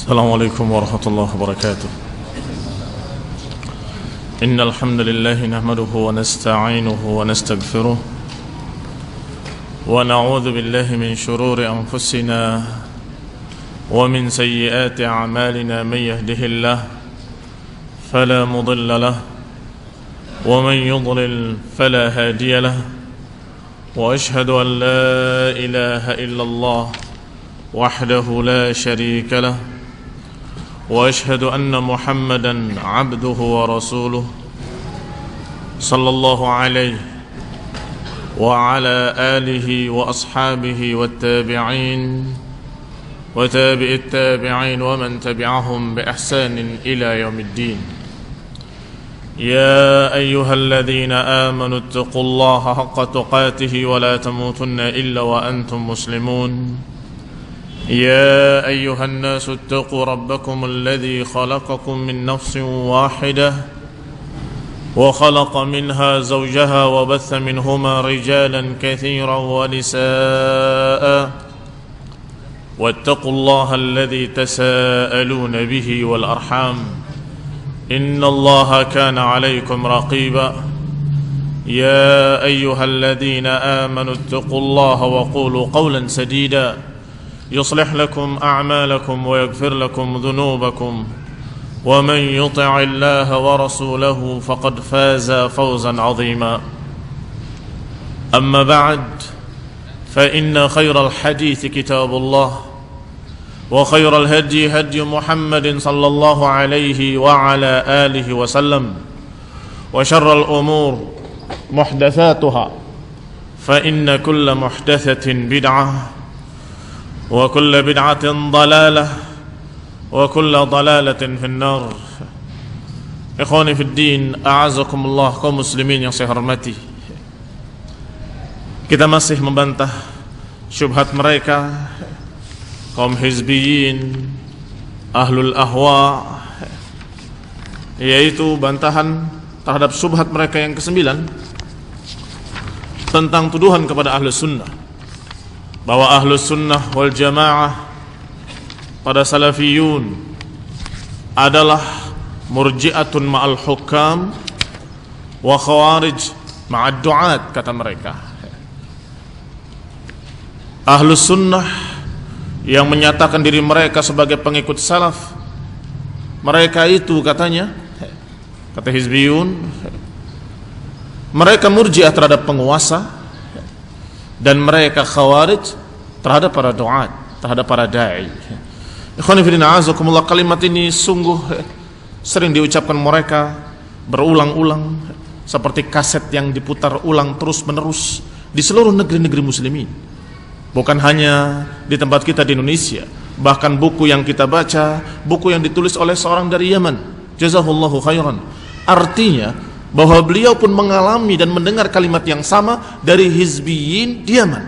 السلام عليكم ورحمة الله وبركاته. إن الحمد لله نحمده ونستعينه ونستغفره ونعوذ بالله من شرور أنفسنا ومن سيئات أعمالنا. من يهده الله فلا مضل له ومن يضلل فلا هادي له، وأشهد أن لا إله إلا الله وحده لا شريك له، وأشهد أن محمدا عبده ورسوله صلى الله عليه وعلى آله وأصحابه والتابعين وتابع التابعين ومن تبعهم بإحسان إلى يوم الدين. يا أيها الذين آمنوا اتقوا الله حق تقاته ولا تموتن إلا وأنتم مسلمون. يا أيها الناس اتقوا ربكم الذي خلقكم من نفس واحدة وخلق منها زوجها وبث منهما رجالا كثيرا ونساء، واتقوا الله الذي تساءلون به والأرحام إن الله كان عليكم رقيبا. يا أيها الذين آمنوا اتقوا الله وقولوا قولا سديدا يصلح لكم أعمالكم ويغفر لكم ذنوبكم، ومن يطع الله ورسوله فقد فاز فوزا عظيما. أما بعد، فإن خير الحديث كتاب الله، وخير الهدي هدي محمد صلى الله عليه وعلى آله وسلم، وشر الأمور محدثاتها، فإن كل محدثة بدعة، وكل بدعة ضلالة، وكل ضلالة في النار. Ikhwani fi din, a'azakumullah, kaum muslimin yang saya hormati. Kita masih membantah syubhat mereka, kaum hizbiyin, ahlul ahwa, yaitu bantahan terhadap syubhat mereka yang ke-9 tentang tuduhan kepada ahlus sunnah, bahwa ahlus sunnah wal jamaah pada salafiyun adalah murji'atun ma'al hukam wa khawarij ma'ad du'at, kata mereka. Ahlus sunnah yang menyatakan diri mereka sebagai pengikut salaf, mereka itu katanya, kata hizbiyun, mereka murji'ah terhadap penguasa, dan mereka khawarij terhadap para du'at, terhadap para da'i. Ikhwani fillah, a'azakumullah, kalimat ini sungguh sering diucapkan mereka berulang-ulang, seperti kaset yang diputar ulang terus-menerus di seluruh negeri-negeri muslimin. Bukan hanya di tempat kita di Indonesia, bahkan buku yang kita baca, buku yang ditulis oleh seorang dari Yaman, jazahullahu khairan, artinya bahwa beliau pun mengalami dan mendengar kalimat yang sama dari hizbiyin di Yaman,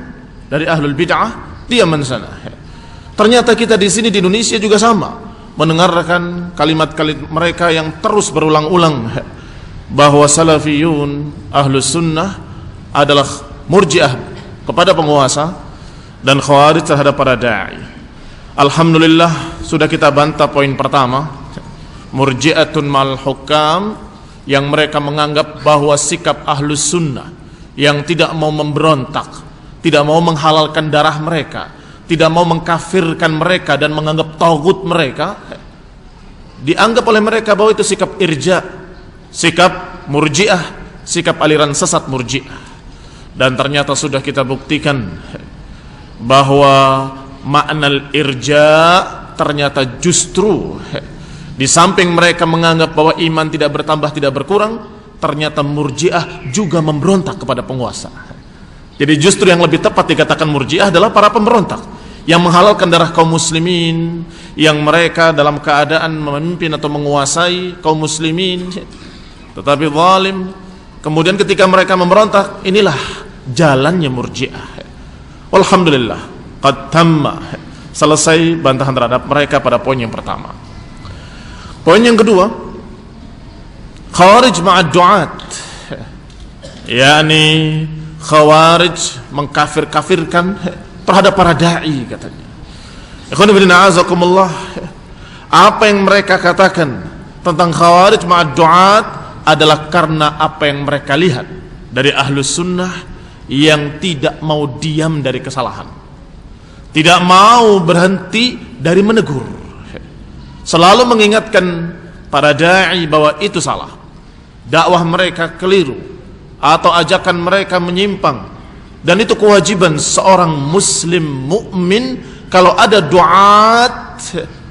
dari ahlul bid'ah di Yaman sana. Ternyata kita di sini di Indonesia juga sama, mendengarkan kalimat-kalimat mereka yang terus berulang-ulang, bahwa salafiyun ahlus sunnah adalah murji'ah kepada penguasa dan khawarij terhadap para da'i. Alhamdulillah, sudah kita bantah poin pertama, murji'atun mal hukam, yang mereka menganggap bahwa sikap ahlus sunnah yang tidak mau memberontak, tidak mau menghalalkan darah mereka, tidak mau mengkafirkan mereka dan menganggap taghut mereka, dianggap oleh mereka bahwa itu sikap irja, sikap murji'ah, sikap aliran sesat murji'ah. Dan ternyata sudah kita buktikan bahwa makna irja ternyata justru, di samping mereka menganggap bahwa iman tidak bertambah, tidak berkurang, ternyata murji'ah juga memberontak kepada penguasa. Jadi justru yang lebih tepat dikatakan murji'ah adalah para pemberontak yang menghalalkan darah kaum muslimin, yang mereka dalam keadaan memimpin atau menguasai kaum muslimin, tetapi zalim. Kemudian ketika mereka memberontak, inilah jalannya murji'ah. Alhamdulillah, qad tamma, selesai bantahan terhadap mereka pada poin yang pertama. Poin yang kedua, khawarij ma'ad du'at, yakni khawarij mengkafir-kafirkan terhadap para da'i, katanya. Ikhwan fillah, Apa yang mereka katakan tentang khawarij ma'ad du'at adalah karena apa yang mereka lihat dari ahlus sunnah yang tidak mau diam dari kesalahan, tidak mau berhenti dari menegur, selalu mengingatkan para da'i bahwa itu salah, dakwah mereka keliru atau ajakan mereka menyimpang. Dan itu kewajiban seorang muslim mukmin. Kalau ada du'at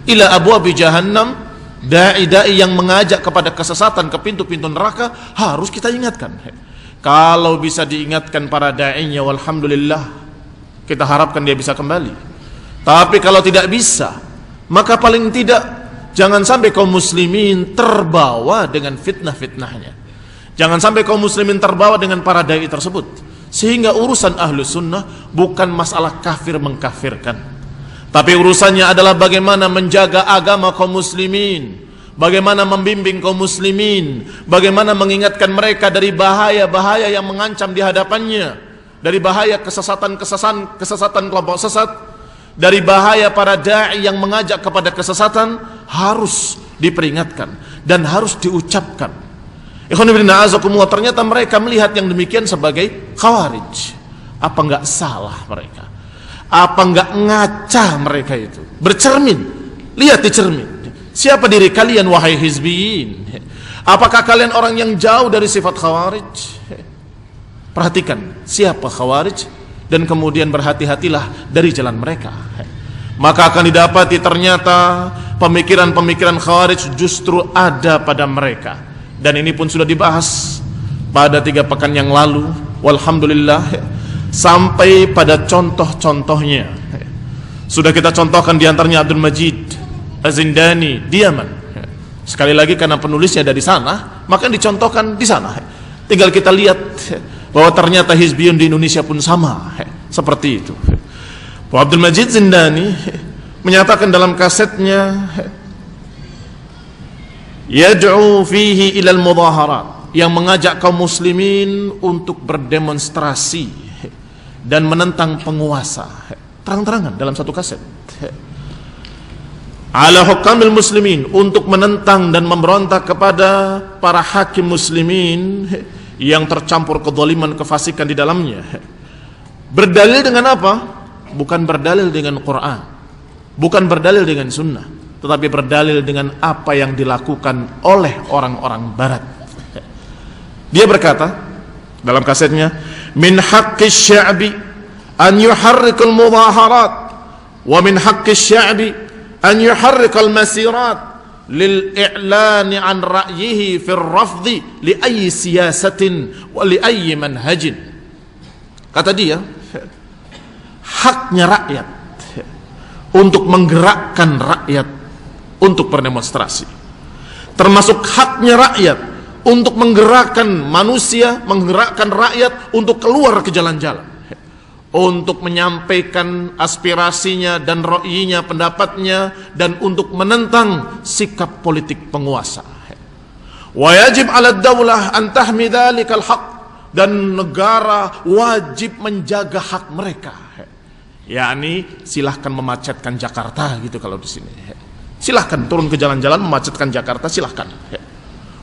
ila abwabi jahannam, da'i-da'i yang mengajak kepada kesesatan, ke pintu-pintu neraka, harus kita ingatkan. Kalau bisa diingatkan para da'inya, walhamdulillah, kita harapkan dia bisa kembali. Tapi kalau tidak bisa, maka paling tidak jangan sampai kaum muslimin terbawa dengan fitnah-fitnahnya. Jangan sampai kaum muslimin terbawa dengan para da'i tersebut. Sehingga urusan ahlu sunnah bukan masalah kafir mengkafirkan, tapi urusannya adalah bagaimana menjaga agama kaum muslimin, bagaimana membimbing kaum muslimin, bagaimana mengingatkan mereka dari bahaya-bahaya yang mengancam di hadapannya, dari bahaya kesesatan kelompok sesat, dari bahaya para da'i yang mengajak kepada kesesatan, harus diperingatkan dan harus diucapkan. Ternyata mereka melihat yang demikian sebagai khawarij. Apa enggak salah mereka? Apa enggak ngaca mereka itu? Bercermin, lihat di cermin. Siapa diri kalian wahai hizbiyin? Apakah kalian orang yang jauh dari sifat khawarij? Perhatikan siapa khawarij dan kemudian berhati-hatilah dari jalan mereka. Maka akan didapati ternyata pemikiran-pemikiran khawarij justru ada pada mereka. Dan ini pun sudah dibahas pada 3 pekan yang lalu, walhamdulillah, sampai pada contoh-contohnya. Sudah kita contohkan diantaranya Abdul Majid Az-Zindani di Yaman. Sekali lagi karena penulisnya dari sana, maka dicontohkan di sana. Tinggal kita lihat bahwa ternyata hizbiyun di Indonesia pun sama seperti itu. Abdul Majid Zindani menyatakan dalam kasetnya, yad'u fihi ilal mudaharat, yang mengajak kaum muslimin untuk berdemonstrasi dan menentang penguasa, terang-terangan dalam satu kaset. Ala hukamil muslimin, untuk menentang dan memberontak kepada para hakim muslimin yang tercampur kezaliman, kefasikan di dalamnya. Berdalil dengan apa? Bukan berdalil dengan Quran, bukan berdalil dengan sunnah, tetapi berdalil dengan apa yang dilakukan oleh orang-orang barat. Dia berkata dalam kasetnya, min haqqi sya'bi an yuharrikal mudaharat wa min haqqi sya'bi an yuharrikal masirat lil i'lani an ra'yihi fir rafdi li ayyi siyasatin wa li ayyi manhajin. Kata dia, haknya rakyat untuk menggerakkan rakyat untuk berdemonstrasi, termasuk haknya rakyat untuk menggerakkan manusia, menggerakkan rakyat untuk keluar ke jalan-jalan, untuk menyampaikan aspirasinya dan ra'yinya, pendapatnya, dan untuk menentang sikap politik penguasa. Wa yajib 'ala ad-daulah an tahmi dzalikal haqq, dan negara wajib menjaga hak mereka. yakni silahkan memacetkan Jakarta gitu kalau di sini. Silahkan turun ke jalan-jalan memacetkan Jakarta, silahkan.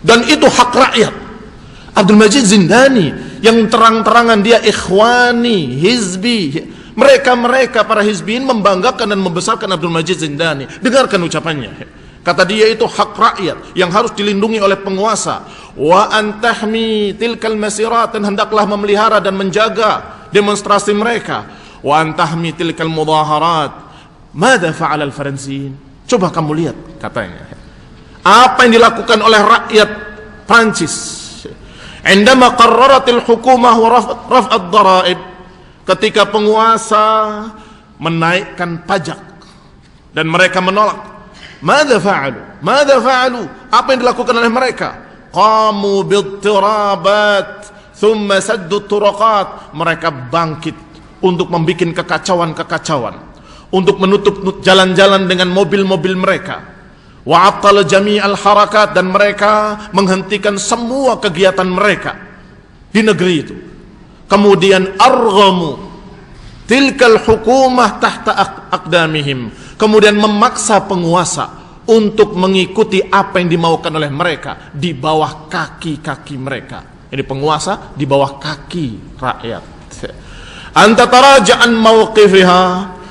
Dan itu hak rakyat. Abdul Majid Zindani yang terang-terangan dia ikhwani, hizbi. Mereka para hizbiin membanggakan dan membesarkan Abdul Majid Zindani. Dengarkan ucapannya. Kata dia itu hak rakyat yang harus dilindungi oleh penguasa. Wa antahmi tilkal masirat, dan hendaklah memelihara dan menjaga demonstrasi mereka. Wa antahmi tilkal mudaharat. Mada fa'al al-Faransiyin? Coba kamu lihat, katanya. Apa yang dilakukan oleh rakyat Prancis? Indama qarraratil hukumah wa raf'ad daraib. Ketika penguasa menaikkan pajak dan mereka menolak. Mada fa'alu? Mada fa'alu? Apa yang dilakukan oleh mereka? Qamu bittirabat thumma saddu turaqat. Mereka bangkit untuk membuat kekacauan-kekacauan, untuk menutup jalan-jalan dengan mobil-mobil mereka. Wa attal jami'al harakat, dan mereka menghentikan semua kegiatan mereka di negeri itu. Kemudian arghamu tilkal hukumah tahta aqdamihim, kemudian memaksa penguasa untuk mengikuti apa yang dimaukan oleh mereka di bawah kaki-kaki mereka. Ini penguasa di bawah kaki rakyat. Anta taraja'an mauqifiha,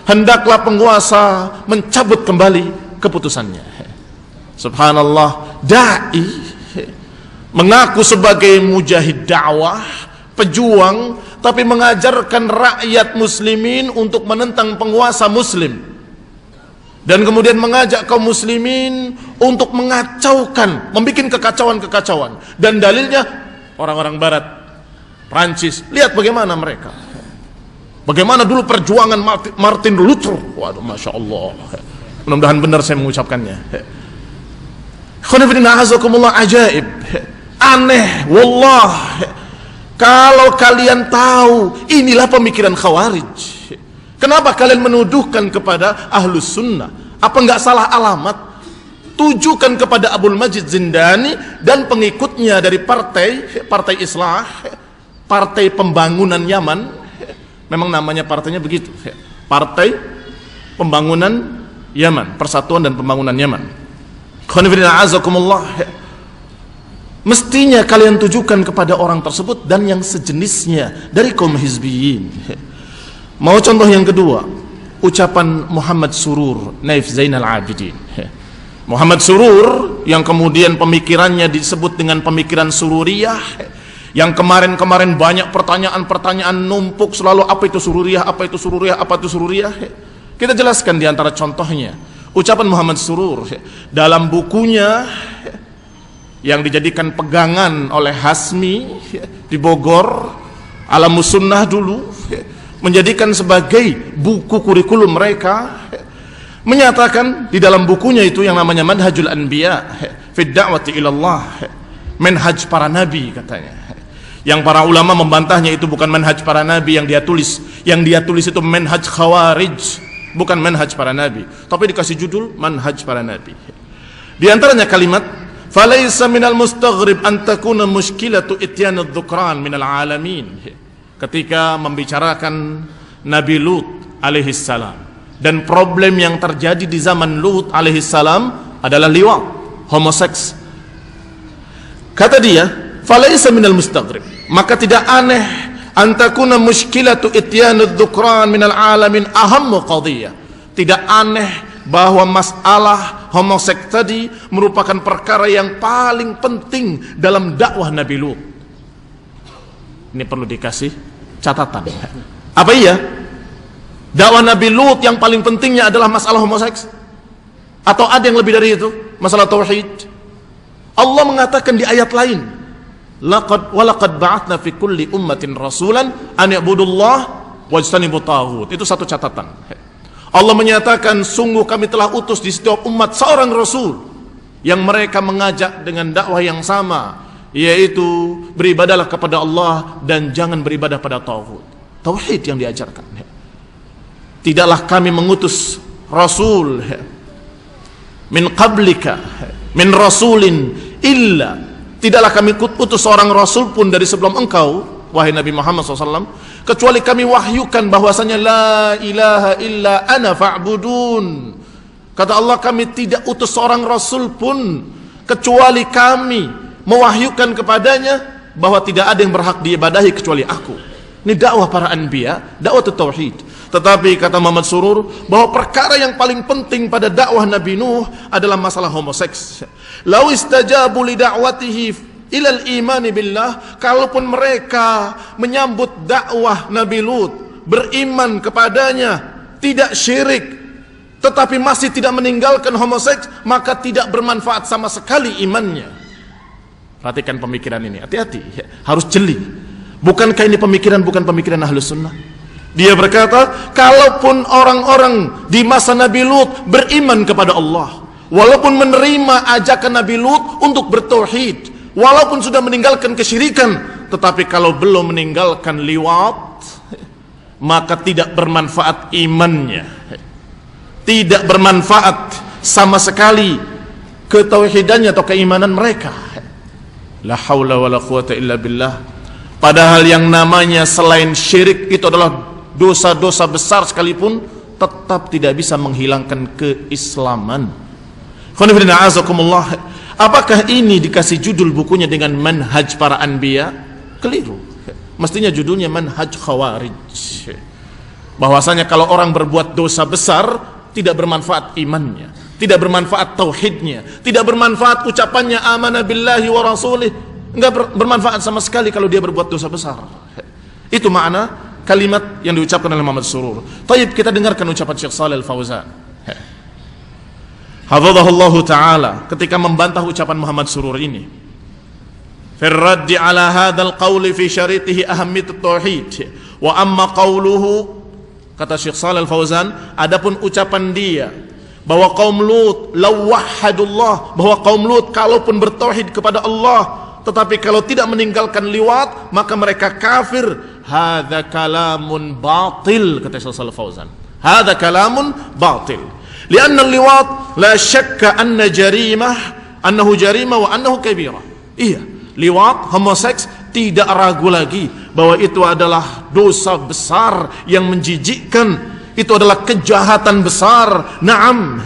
hendaklah penguasa mencabut kembali keputusannya. Subhanallah, dai mengaku sebagai mujahid dakwah, pejuang, tapi mengajarkan rakyat muslimin untuk menentang penguasa muslim, dan kemudian mengajak kaum muslimin untuk mengacaukan, membuat kekacauan-kekacauan. Dan dalilnya orang-orang barat, Prancis, lihat bagaimana mereka, bagaimana dulu perjuangan Martin Luther. Waduh, Masya Allah, mudah-mudahan benar saya mengucapkannya. Khonifidina azakumullah, ajaib, aneh, wallah. Kalau kalian tahu inilah pemikiran Khawarij, kenapa kalian menuduhkan kepada Ahlus Sunnah? Apa enggak salah alamat? Tujukan kepada Abdul Majid Zindani dan pengikutnya dari partai Islah, Partai Pembangunan Yaman. Memang namanya partainya begitu, Partai Pembangunan Yaman, Persatuan dan Pembangunan Yaman. Khonifidina azakumullah, mestinya kalian tujukan kepada orang tersebut dan yang sejenisnya dari kaum hizbiyin. Mau contoh yang kedua, ucapan Muhammad Surur, Naif Zainal Abidin. Muhammad Surur yang kemudian pemikirannya disebut dengan pemikiran sururiyah, yang kemarin-kemarin banyak pertanyaan-pertanyaan numpuk selalu, apa itu sururiyah, apa itu sururiyah, apa itu sururiyah. Kita jelaskan di antara contohnya ucapan Muhammad Surur dalam bukunya yang dijadikan pegangan oleh Hasmi di Bogor, Alamus Sunnah dulu, menjadikan sebagai buku kurikulum mereka, menyatakan di dalam bukunya itu yang namanya Manhajul Anbiya fi Da'wati ilallah, manhaj para nabi katanya. Yang para ulama membantahnya itu bukan manhaj para nabi yang dia tulis. Yang dia tulis itu manhaj Khawarij, bukan manhaj para nabi, tapi dikasih judul manhaj para nabi. Di antaranya kalimat, "Falaysa minal mustaghrib an takuna mushkilatu ityanud dzukran minal alamin." Ketika membicarakan Nabi Lut alaihi salam, dan problem yang terjadi di zaman Lut alaihi salam adalah liwat, homoseks. Kata dia, "Falaysa minal mustaghrib," maka tidak aneh antakuna mushkilatu ityanud dzukran minal alamin ahammu qadiyah. Tidak aneh bahwa masalah homoseks tadi merupakan perkara yang paling penting dalam dakwah Nabi Lut. Ini perlu dikasih catatan. Apa iya? Dakwah Nabi Lut yang paling pentingnya adalah masalah homoseks? Atau ada yang lebih dari itu? Masalah tauhid? Allah mengatakan di ayat lain, walaqad ba'athna fi kulli ummatin rasulan an ya'budullah wajtanibut taghut. Itu satu catatan. Allah menyatakan, sungguh kami telah utus di setiap umat seorang rasul yang mereka mengajak dengan dakwah yang sama, yaitu beribadahlah kepada Allah dan jangan beribadah pada taghut. Tauhid yang diajarkan. Tidaklah kami mengutus rasul min qablika min rasulin illa, tidaklah kami utus seorang rasul pun dari sebelum engkau, wahai Nabi Muhammad SAW, kecuali kami wahyukan bahwasanya la ilaha illa ana fa'budun. Kata Allah, kami tidak utus seorang rasul pun kecuali kami mewahyukan kepadanya bahwa tidak ada yang berhak diibadahi kecuali aku. Ini dakwah para anbiya, dakwah tauhid. Tetapi kata Muhammad Surur bahwa perkara yang paling penting pada dakwah Nabi Nuh adalah masalah homoseks. Lau istajabu li da'watihi ilal imani billah, kalaupun mereka menyambut dakwah Nabi Lut, beriman kepadanya, tidak syirik, tetapi masih tidak meninggalkan homoseks, maka tidak bermanfaat sama sekali imannya. Perhatikan pemikiran ini, hati-hati, harus jeli. Bukankah ini bukan pemikiran Ahlus Sunnah? Dia berkata, kalaupun orang-orang di masa Nabi Lut beriman kepada Allah, walaupun menerima ajakan Nabi Lut untuk bertauhid, walaupun sudah meninggalkan kesyirikan, tetapi kalau belum meninggalkan liwat, maka tidak bermanfaat imannya, tidak bermanfaat sama sekali ketauhidannya atau keimanan mereka. La haula wala quwata illa billah. Padahal yang namanya selain syirik itu adalah dosa-dosa besar sekalipun, tetap tidak bisa menghilangkan keislaman. Khonifidina azakumullah. Apakah ini dikasih judul bukunya dengan manhaj para anbiya? Keliru. Mestinya judulnya manhaj khawarij. Bahwasanya kalau orang berbuat dosa besar, tidak bermanfaat imannya, tidak bermanfaat tauhidnya, tidak bermanfaat ucapannya amanah billahi wa rasulih, enggak bermanfaat sama sekali kalau dia berbuat dosa besar. Itu makna kalimat yang diucapkan oleh Muhammad Surur. Taib, kita dengarkan ucapan Syekh Shalih Al-Fauzan hafizahullahu ta'ala ketika membantah ucapan Muhammad Surur ini. Fi raddi ala hadzal qawli fi syaritihi ahammiyat at-tauhid wa amma qawluhu, kata Syekh Shalih Al-Fauzan, adapun ucapan dia bahwa kaum Lut lawahadullah, bahwa kaum Lut kalaupun bertauhid kepada Allah tetapi kalau tidak meninggalkan liwat maka mereka kafir, hadza kalamun batil, kata Syekh Shalih Al-Fauzan. Hadza kalamun batil. Lianna liwat la syakka anna jarimah, annahu jarimah wa annahu kabirah. Iya, liwat, homoseks, tidak ragu lagi bahwa itu adalah dosa besar yang menjijikkan, itu adalah kejahatan besar. Naam,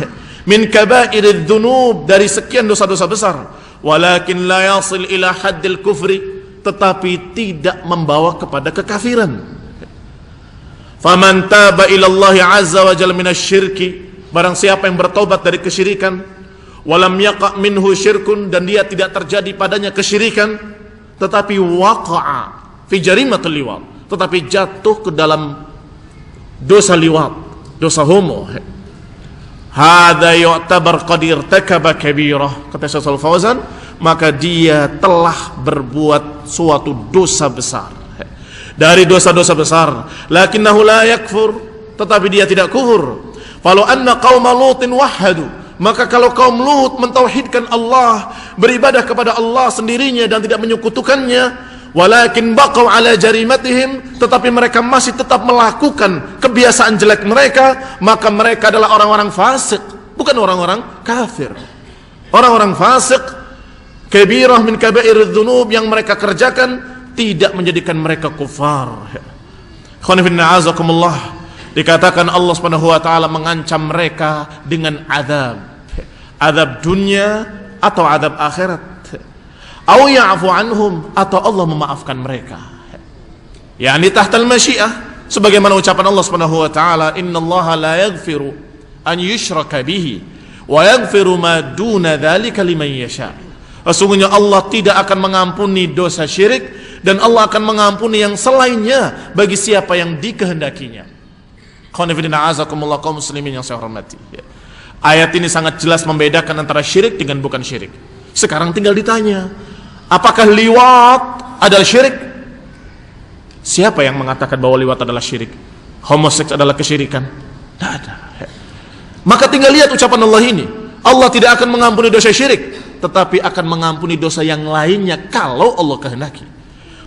min kabairidz dzunub, dari sekian dosa-dosa besar. Walakin la yasil ila haddil kufri, tetapi tidak membawa kepada kekafiran. Faman taba ila Allah azza wa jalla minasyirki, barang siapa yang bertobat dari kesyirikan, walam yaqa minhu syirkun, dan dia tidak terjadi padanya kesyirikan, tetapi waqa'a fi jarimatul liwat, tetapi jatuh ke dalam dosa liwat, dosa homo, hadza yu'tabar qad irtakaba kabirah, kata Syekh Shalih Fauzan, maka dia telah berbuat suatu dosa besar dari dosa-dosa besar. Lakinnahu la yakfur, tetapi dia tidak kufur. Falau anna qauma Lutin wahhadu, maka kalau kaum Lut mentauhidkan Allah, beribadah kepada Allah sendirinya dan tidak menyekutukannya, walakin baqau ala jarimatihim, tetapi mereka masih tetap melakukan kebiasaan jelek mereka, maka mereka adalah orang-orang fasik, bukan orang-orang kafir. Orang-orang fasik, kabirah min kabairidz dzunub, yang mereka kerjakan tidak menjadikan mereka kufar. Khonifidina azakumullah, dikatakan Allah Subhanahu wa taala mengancam mereka dengan azab, azab dunia atau azab akhirat. Au ya'fu anhum, atau Allah memaafkan mereka. Yani tahtal masyiah, sebagaimana ucapan Allah Subhanahu wa taala, innallaha la yaghfiru an yushraka bihi wa yaghfiru ma duna dzalika liman yasha. Sesungguhnya Allah tidak akan mengampuni dosa syirik, dan Allah akan mengampuni yang selainnya bagi siapa yang dikehendakinya. Khonifidina azakumullah, kaum muslimin yang saya hormati. Ayat ini sangat jelas membedakan antara syirik dengan bukan syirik. Sekarang tinggal ditanya, apakah liwat adalah syirik? Siapa yang mengatakan bahwa liwat adalah syirik? Homoseks adalah kesyirikan? Tidak ada. Maka tinggal lihat ucapan Allah ini. Allah tidak akan mengampuni dosa syirik, tetapi akan mengampuni dosa yang lainnya kalau Allah kehendaki.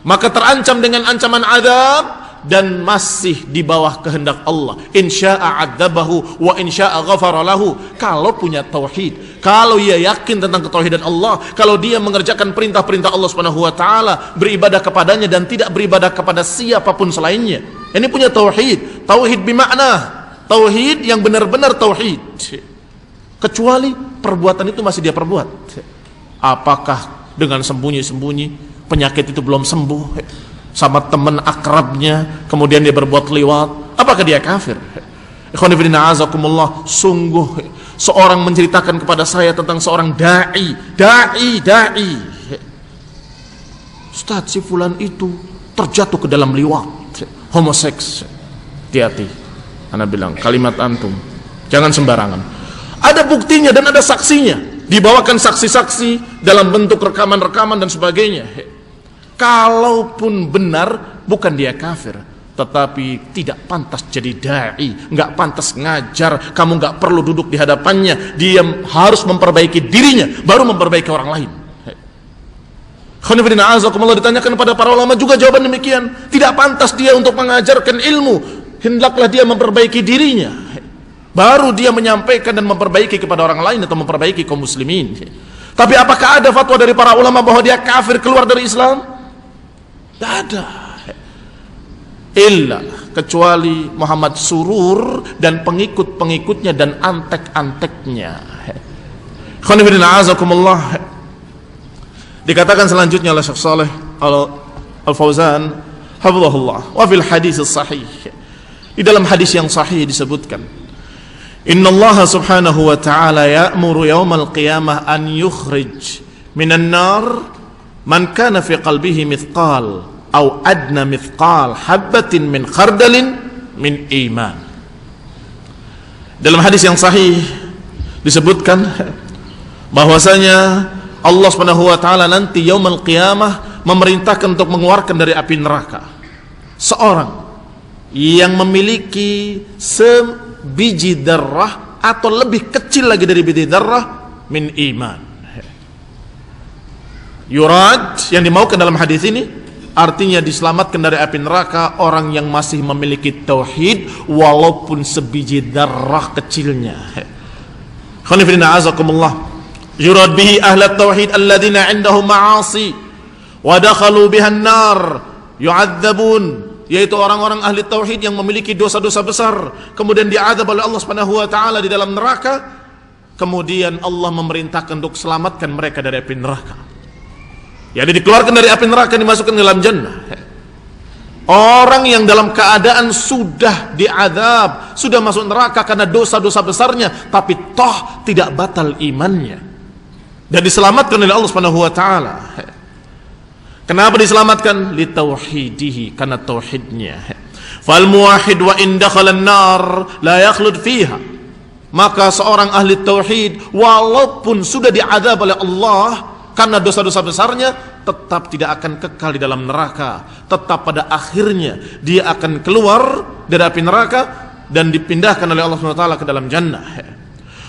Maka terancam dengan ancaman azab, dan masih di bawah kehendak Allah. Insya'a adzabahu wa insya'a ghafara lahu. Kalau punya tauhid, kalau ia yakin tentang ketauhidan Allah, kalau dia mengerjakan perintah-perintah Allah Subhanahu wa taala, beribadah kepadanya dan tidak beribadah kepada siapapun selainnya. Ini punya tauhid, tauhid bimakna, tauhid yang benar-benar tauhid. Kecuali perbuatan itu masih dia perbuat. Apakah dengan sembunyi-sembunyi, penyakit itu belum sembuh, sama teman akrabnya, kemudian dia berbuat liwat, apakah dia kafir? Ikhwan fillah azakumullah, sungguh seorang menceritakan kepada saya tentang seorang dai. Ustaz, si fulan itu terjatuh ke dalam liwat, homoseks. Hati-hati, ana bilang kalimat antum jangan sembarangan. Ada buktinya dan ada saksinya, dibawakan saksi-saksi dalam bentuk rekaman-rekaman dan sebagainya. Kalaupun benar, bukan dia kafir, tetapi tidak pantas jadi dai, nggak pantas ngajar. Kamu nggak perlu duduk di hadapannya. Dia harus memperbaiki dirinya, baru memperbaiki orang lain. Khonifidina azakumullah, ditanyakan pada para ulama juga jawaban demikian. Tidak pantas dia untuk mengajarkan ilmu. Hendaklah dia memperbaiki dirinya, baru dia menyampaikan dan memperbaiki kepada orang lain atau memperbaiki kaum muslimin. Tapi apakah ada fatwa dari para ulama bahwa dia kafir, keluar dari Islam? Tidak ada. Illa, kecuali Muhammad Surur dan pengikut-pengikutnya dan antek-anteknya. Ikhwan fillah azakumullah. Dikatakan selanjutnya oleh Syekh Shalih Al-Fauzan hafizahullah, wa fil hadis sahih, di dalam hadis yang sahih disebutkan, innallaha subhanahu wa ta'ala ya'muru yawmal qiyamah an yukhrij minan nar man kana fi qalbihi mithqal aw adna mithqal habatin min khardalin min iman. Dalam hadis yang sahih disebutkan bahwasanya Allah Subhanahu wa taala nanti yaumul qiyamah memerintahkan untuk mengeluarkan dari api neraka seorang yang memiliki sebiji darah atau lebih kecil lagi dari biji darah min iman. Yurad, yang dimaukan dalam hadis ini artinya diselamatkan dari api neraka orang yang masih memiliki tauhid walaupun sebiji darah kecilnya. Khonifidina azakumullah, yurad bihi ahlat tauhid alladzina indahum ma'asi wa dakhalu bihan nar yu'adzabun, yaitu orang-orang ahli tauhid yang memiliki dosa-dosa besar kemudian diazab oleh Allah Subhanahu wa taala di dalam neraka, kemudian Allah memerintahkan untuk selamatkan mereka dari api neraka. Jadi dikeluarkan dari api neraka, dimasukkan ke dalam jannah. Orang yang dalam keadaan sudah diazab, sudah masuk neraka karena dosa-dosa besarnya, tapi toh tidak batal imannya dan diselamatkan oleh Allah Subhanahu wa taala. Kenapa diselamatkan? Li tauhidihi, karena tauhidnya. Fal muwahhid wa in dakhala an-nar la yakhlud fiha. Maka seorang ahli tauhid walaupun sudah diazab oleh Allah karena dosa-dosa besarnya, tetap tidak akan kekal di dalam neraka. Tetap pada akhirnya dia akan keluar dari api neraka dan dipindahkan oleh Allah Subhanahu wa taala ke dalam jannah.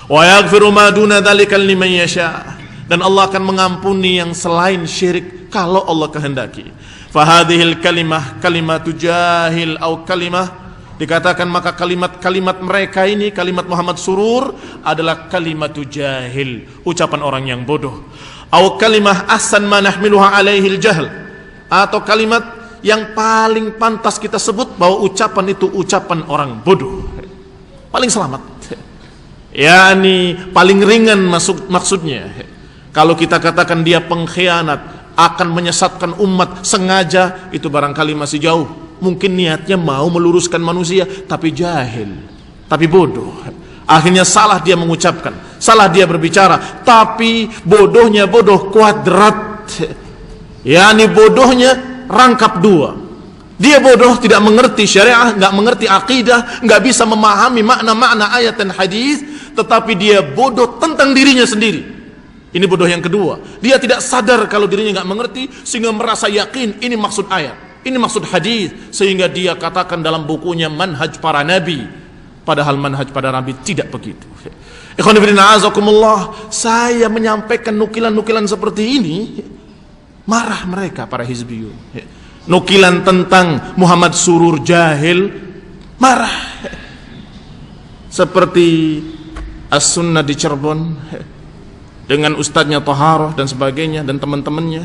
Wa yaghfiru ma duna dzalika liman yasha. Dan Allah akan mengampuni yang selain syirik kalau Allah kehendaki. Fa hadhil kalimah kalimatu jahil au kalimah, dikatakan maka kalimat-kalimat mereka ini, kalimat Muhammad Surur adalah kalimatu jahil, ucapan orang yang bodoh. Au kalimah ahsan ma nahmiluha alaihil jahl, atau kalimat yang paling pantas kita sebut bahwa ucapan itu ucapan orang bodoh, paling selamat, yakni paling ringan maksudnya. Kalau kita katakan dia pengkhianat, akan menyesatkan umat sengaja, itu barangkali masih jauh. Mungkin niatnya mau meluruskan manusia, tapi jahil, tapi bodoh. Akhirnya salah dia mengucapkan, salah dia berbicara, tapi bodohnya bodoh kuadrat, yakni bodohnya rangkap dua. Dia bodoh, tidak mengerti syariah, nggak mengerti akidah, nggak bisa memahami makna-makna ayat dan hadis, tetapi dia bodoh tentang dirinya sendiri. Ini bodoh yang kedua. Dia tidak sadar kalau dirinya nggak mengerti, sehingga merasa yakin ini maksud ayat, ini maksud hadis, sehingga dia katakan dalam bukunya manhaj para nabi, padahal manhaj para nabi tidak begitu. Ikhwan fillah azakumullah, saya menyampaikan nukilan-nukilan seperti ini, marah mereka para hizbiyun. Nukilan tentang Muhammad Surur jahil, marah. Seperti As-Sunnah di Cirebon dengan ustadznya Taharah dan sebagainya dan teman-temannya.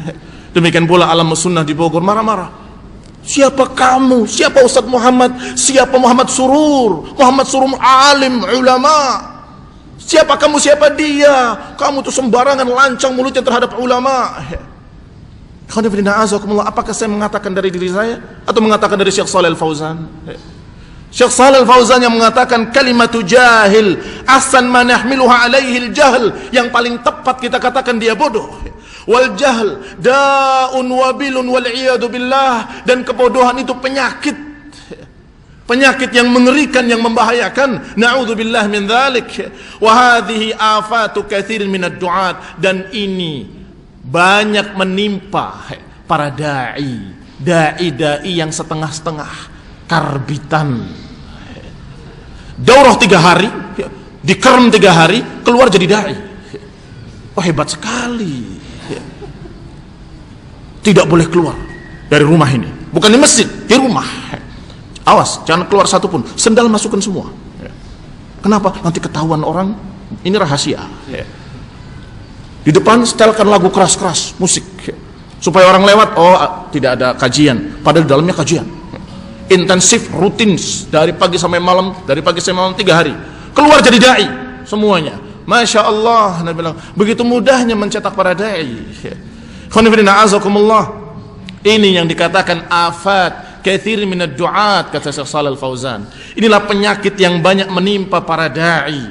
Demikian pula Alam Sunnah di Bogor marah-marah. Siapa kamu? Siapa Ustadz Muhammad? Siapa Muhammad Surur? Muhammad Surur alim, ulama. Siapa kamu? Siapa dia? Kamu tuh sembarangan lancang mulutnya terhadap ulama. Apakah saya mengatakan dari diri saya atau mengatakan dari Syekh Shalih Al-Fauzan? Syekh Shalih Al-Fauzan yang mengatakan kalimatu jahil ahsan ma nahmiluha alaihi al-jahl, yang paling tepat kita katakan dia bodoh. Wal jahl da'un wabilun wal iyadu billah, dan kebodohan itu penyakit, penyakit yang mengerikan, yang membahayakan. Na'udzubillah min dzalik. Wa hadhihi afatu katsirin minad du'at, dan ini banyak menimpa para dai yang setengah-setengah, karbitan. Daurah 3 hari, dikerem 3 hari, keluar jadi dai. Oh, hebat sekali. Tidak boleh keluar dari rumah ini, bukan di masjid, di rumah. Awas, jangan keluar satu pun, sendal masukkan semua. Kenapa? Nanti ketahuan orang, ini rahasia. Di depan setelkan lagu keras-keras, musik, supaya orang lewat, oh tidak ada kajian, padahal di dalamnya kajian. Intensif, rutin, dari pagi sampai malam, dari pagi sampai malam 3 hari. Keluar jadi dai semuanya. Masya Allah, Nabi bilang, begitu mudahnya mencetak para da'i. Khonifidina azakumullah. Ini yang dikatakan afat kathir minad du'at, kata Syekh Shalal Fauzan. Inilah penyakit yang banyak menimpa para da'i.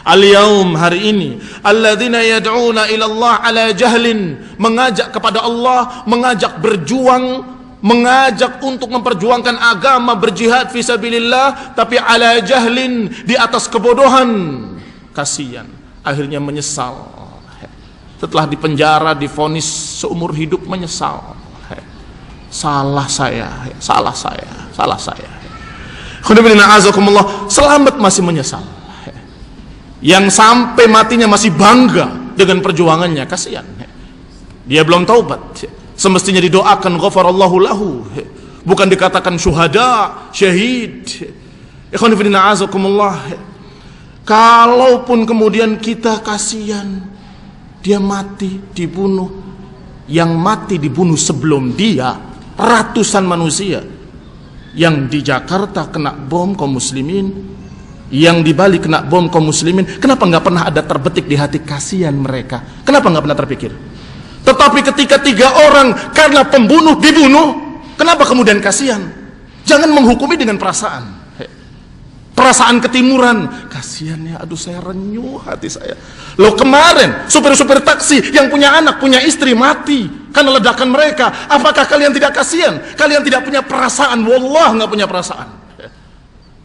Al-yaum, hari ini, alladzina yad'una ila Allah ala jahlin, mengajak kepada Allah, mengajak berjuang, mengajak untuk memperjuangkan agama, berjihad fi sabilillah, tapi ala jahlin, di atas kebodohan. Kasihan, akhirnya menyesal. Setelah dipenjara, divonis seumur hidup, menyesal. Salah saya. Selamat masih menyesal. Yang sampai matinya masih bangga dengan perjuangannya, kasihan. Dia belum taubat. Semestinya didoakan ghafarallahu lahu, bukan dikatakan syuhada, syahid. Ikhwan fillah azakumullah. Kalaupun kemudian kita kasihan, dia mati dibunuh, yang mati dibunuh sebelum dia ratusan manusia. Yang di Jakarta kena bom kaum muslimin, yang di Bali kena bom kaum muslimin. Kenapa nggak pernah ada terbetik di hati kasihan mereka? Kenapa nggak pernah terpikir? Tetapi ketika 3 orang karena pembunuh dibunuh, kenapa kemudian kasihan? Jangan menghukumi dengan perasaan. Perasaan ketimuran, kasihan ya, aduh saya renyuh hati saya. Loh kemarin supir-supir taksi yang punya anak, punya istri mati karena ledakan mereka. Apakah kalian tidak kasihan? Kalian tidak punya perasaan? Wallah nggak punya perasaan.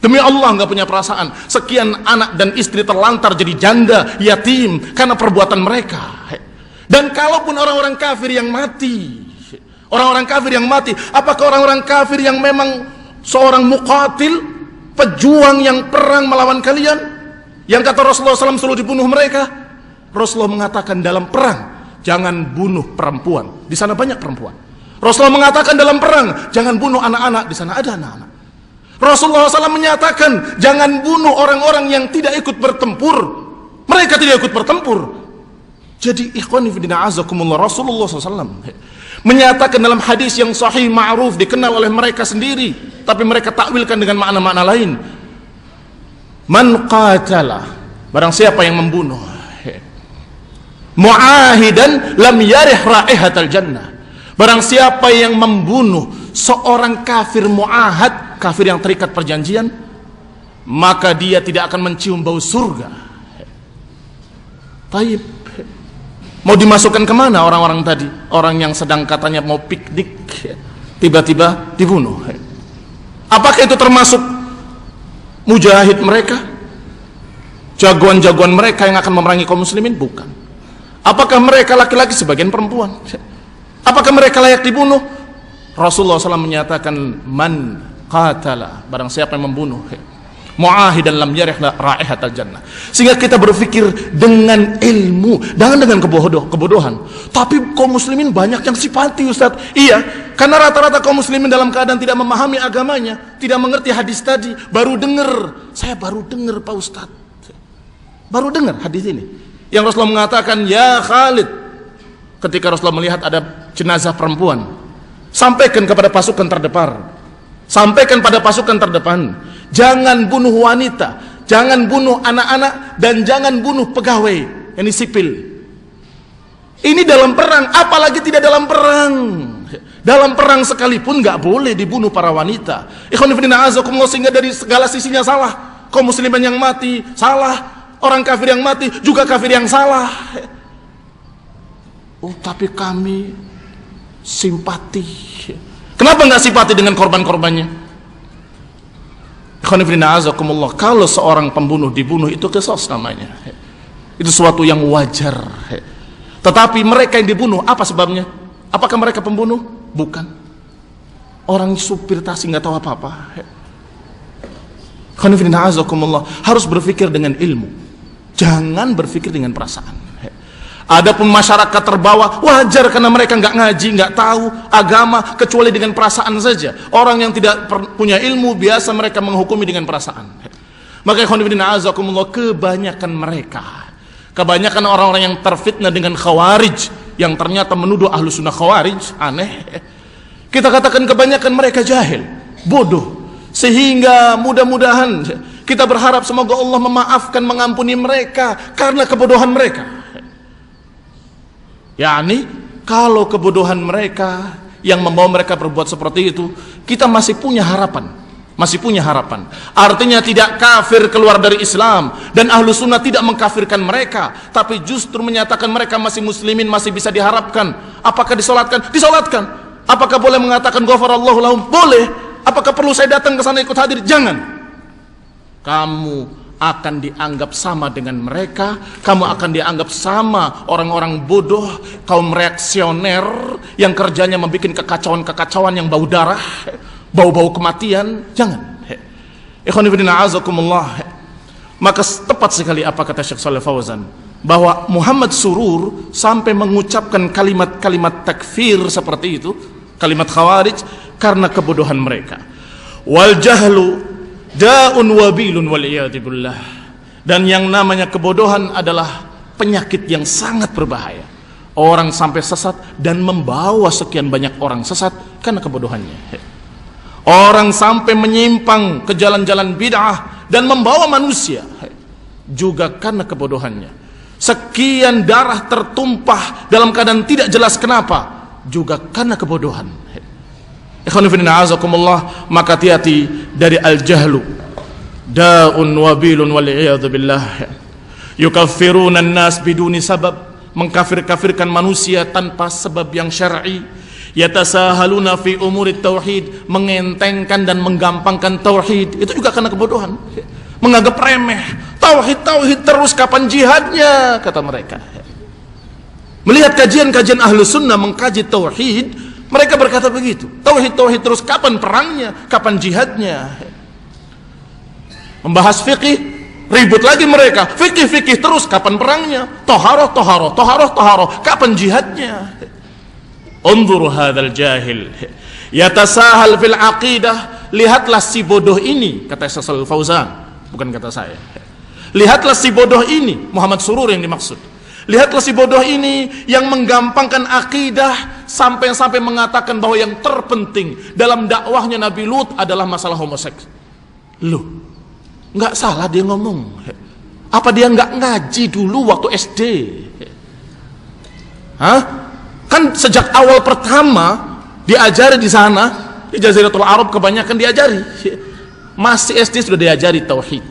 Demi Allah nggak punya perasaan. Sekian anak dan istri terlantar jadi janda, yatim karena perbuatan mereka. Dan kalaupun orang-orang kafir yang mati, apakah orang-orang kafir yang memang seorang muqatil, pejuang yang perang melawan kalian, yang kata Rasulullah SAW selalu dibunuh mereka? Rasulullah mengatakan dalam perang jangan bunuh perempuan, di sana banyak perempuan. Rasulullah mengatakan dalam perang jangan bunuh anak-anak, di sana ada anak-anak. Rasulullah SAW menyatakan jangan bunuh orang-orang yang tidak ikut bertempur, mereka tidak ikut bertempur. Jadi ikhwani fillah azakumullah, Rasulullah SAW menyatakan dalam hadis yang sahih ma'ruf, dikenal oleh mereka sendiri, tapi mereka takwilkan dengan makna-makna lain. Man qatala, barang siapa yang membunuh mu'ahidan lam yarih raihatal jannah, barang siapa yang membunuh seorang kafir mu'ahad, kafir yang terikat perjanjian, maka dia tidak akan mencium bau surga. Taib, mau dimasukkan kemana orang-orang tadi? Orang yang sedang katanya mau piknik, tiba-tiba dibunuh. Apakah itu termasuk mujahid mereka? Jagoan-jagoan mereka yang akan memerangi kaum muslimin? Bukan. Apakah mereka laki-laki, sebagian perempuan? Apakah mereka layak dibunuh? Rasulullah SAW menyatakan man qatala, barang siapa yang membunuh mu'ahidan lam yarih raihatal jannah. Sehingga kita berpikir dengan ilmu, jangan dengan kebodohan. Tapi kaum muslimin banyak yang simpati, Ustaz. Iya, karena rata-rata kaum muslimin dalam keadaan tidak memahami agamanya, tidak mengerti hadis tadi, saya baru dengar Pak Ustaz, baru dengar hadis ini yang Rasulullah mengatakan ya Khalid, ketika Rasulullah melihat ada jenazah perempuan, sampaikan kepada pasukan terdepan, sampaikan pada pasukan terdepan, jangan bunuh wanita, jangan bunuh anak-anak, dan jangan bunuh pegawai, ini sipil. Ini dalam perang, apalagi tidak dalam perang. Dalam perang sekalipun nggak boleh dibunuh para wanita. Ikhwan fillah azakumullah, sehingga dari segala sisinya salah. Kaum muslimin yang mati salah, orang kafir yang mati juga kafir yang salah. Oh, tapi kami simpati. Kenapa nggak simpati dengan korban-korbannya? Kalau seorang pembunuh dibunuh, itu qisas namanya. Itu sesuatu yang wajar. Tetapi mereka yang dibunuh, apa sebabnya? Apakah mereka pembunuh? Bukan. Orang supir taksi nggak tahu apa-apa. Harus berpikir dengan ilmu, jangan berpikir dengan perasaan. Adapun masyarakat terbawa, wajar karena mereka nggak ngaji, nggak tahu agama kecuali dengan perasaan saja. Orang yang tidak punya ilmu biasa mereka menghukumi dengan perasaan. Maka kebanyakan orang-orang yang terfitnah dengan khawarij, yang ternyata menuduh ahlu sunnah khawarij, aneh. Kita katakan kebanyakan mereka jahil, bodoh, sehingga mudah-mudahan Kita berharap semoga Allah memaafkan, mengampuni mereka karena kebodohan mereka. yakni kalau kebodohan mereka yang membawa mereka berbuat seperti itu, kita masih punya harapan. Artinya tidak kafir keluar dari Islam, dan ahlu sunnah tidak mengkafirkan mereka, tapi justru menyatakan mereka masih muslimin, masih bisa diharapkan. Apakah disolatkan? Disolatkan. Apakah boleh mengatakan ghafarallahu lahum? Boleh. Apakah perlu saya datang ke sana ikut hadir? Jangan. Kamu akan dianggap sama dengan mereka, kamu akan dianggap sama orang-orang bodoh, kaum reaksioner yang kerjanya membuat kekacauan-kekacauan yang bau darah, bau-bau kematian. Jangan. Ikhwan fillah azakumullah. Maka tepat sekali apa kata Syekh Shalih Fauzan, bahwa Muhammad Surur sampai mengucapkan kalimat-kalimat takfir seperti itu, kalimat khawarij, karena kebodohan mereka. Wal jahlu da'un wabilun waliyadzubillah. Dan yang namanya kebodohan adalah penyakit yang sangat berbahaya. Orang sampai sesat dan membawa sekian banyak orang sesat karena kebodohannya. Orang sampai menyimpang ke jalan-jalan bid'ah dan membawa manusia juga karena kebodohannya. Sekian darah tertumpah dalam keadaan tidak jelas kenapa, juga karena kebodohan. Ikhwan fillah azakumullah, maka hati-hati dari al-jahlu da'un wabilun wal'iyadzubillah. Yukaffiruna an-nas biduni sabab, mengkafir-kafirkan manusia tanpa sebab yang syar'i. Yatasahaluna fi umuri tauhid, mengentengkan dan menggampangkan tauhid, itu juga karena kebodohan. Menganggap remeh tauhid terus, kapan jihadnya, kata mereka. Melihat kajian-kajian ahlu sunnah mengkaji tauhid, mereka berkata begitu, tauhid terus, kapan perangnya, kapan jihadnya. Membahas fikih, ribut lagi mereka, fikih terus, kapan perangnya. Toharoh, kapan jihadnya. Unzur hadzal jahil yatasahal fil aqidah. Lihatlah si bodoh ini, kata Syekh Shalih Fauzan, bukan kata saya. Lihatlah si bodoh ini, Muhammad Surur yang dimaksud. Lihatlah si bodoh ini yang menggampangkan akidah sampai mengatakan bahwa yang terpenting dalam dakwahnya Nabi Lut adalah masalah homoseks. Loh, nggak salah dia ngomong. Apa dia nggak ngaji dulu waktu SD? Hah? Kan sejak awal pertama diajari di sana, di Jaziratul Arab kebanyakan diajari. Masih SD sudah diajari tauhid,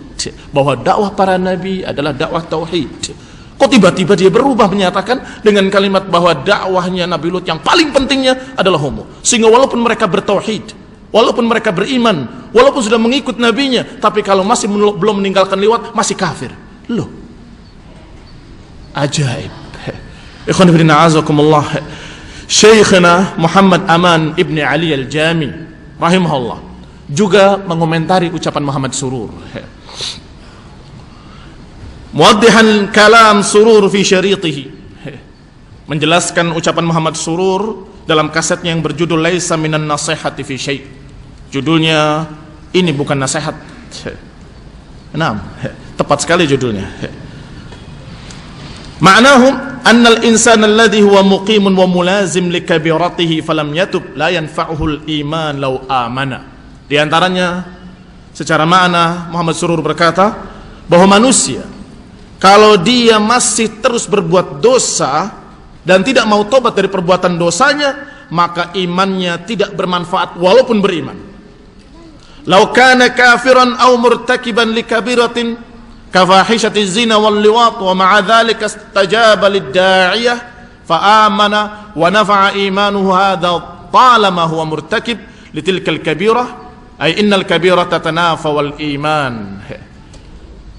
bahwa dakwah para nabi adalah dakwah tauhid. Kok tiba-tiba dia berubah menyatakan dengan kalimat bahwa dakwahnya Nabi Lut yang paling pentingnya adalah homo. Sehingga walaupun mereka bertauhid, walaupun mereka beriman, walaupun sudah mengikut nabinya, tapi kalau masih belum meninggalkan liwat, masih kafir. Loh, ajaib. Ikhwan fillah azakumullah. Syekhna Muhammad Aman Ibni Ali Al-Jami rahimahullah juga mengomentari ucapan Muhammad Surur, muwaddihan kalam Surur fi syaritihi, menjelaskan ucapan Muhammad Surur dalam kasetnya yang berjudul Laisa minan nasihati fi syai'. Judulnya ini bukan nasihat. Nah, tepat sekali judulnya. Ma'nahu annal insana alladhi huwa muqimun wa mulazim likabiratihi falam yatub la yanfa'uhu al-iman law amana. Di antaranya secara makna Muhammad Surur berkata bahwa manusia kalau dia masih terus berbuat dosa dan tidak mau tobat dari perbuatan dosanya, maka imannya tidak bermanfaat walaupun beriman. Law kana kafiran aw murtakiban likabiratin kafahishati zina wal liwat wa ma'a dhalika istajaba lid-da'iyah fa amana wa nafa'a imanuhu hadha talama huwa murtakib litilka al-kabirah ay innal kabirata tanafa wal iman.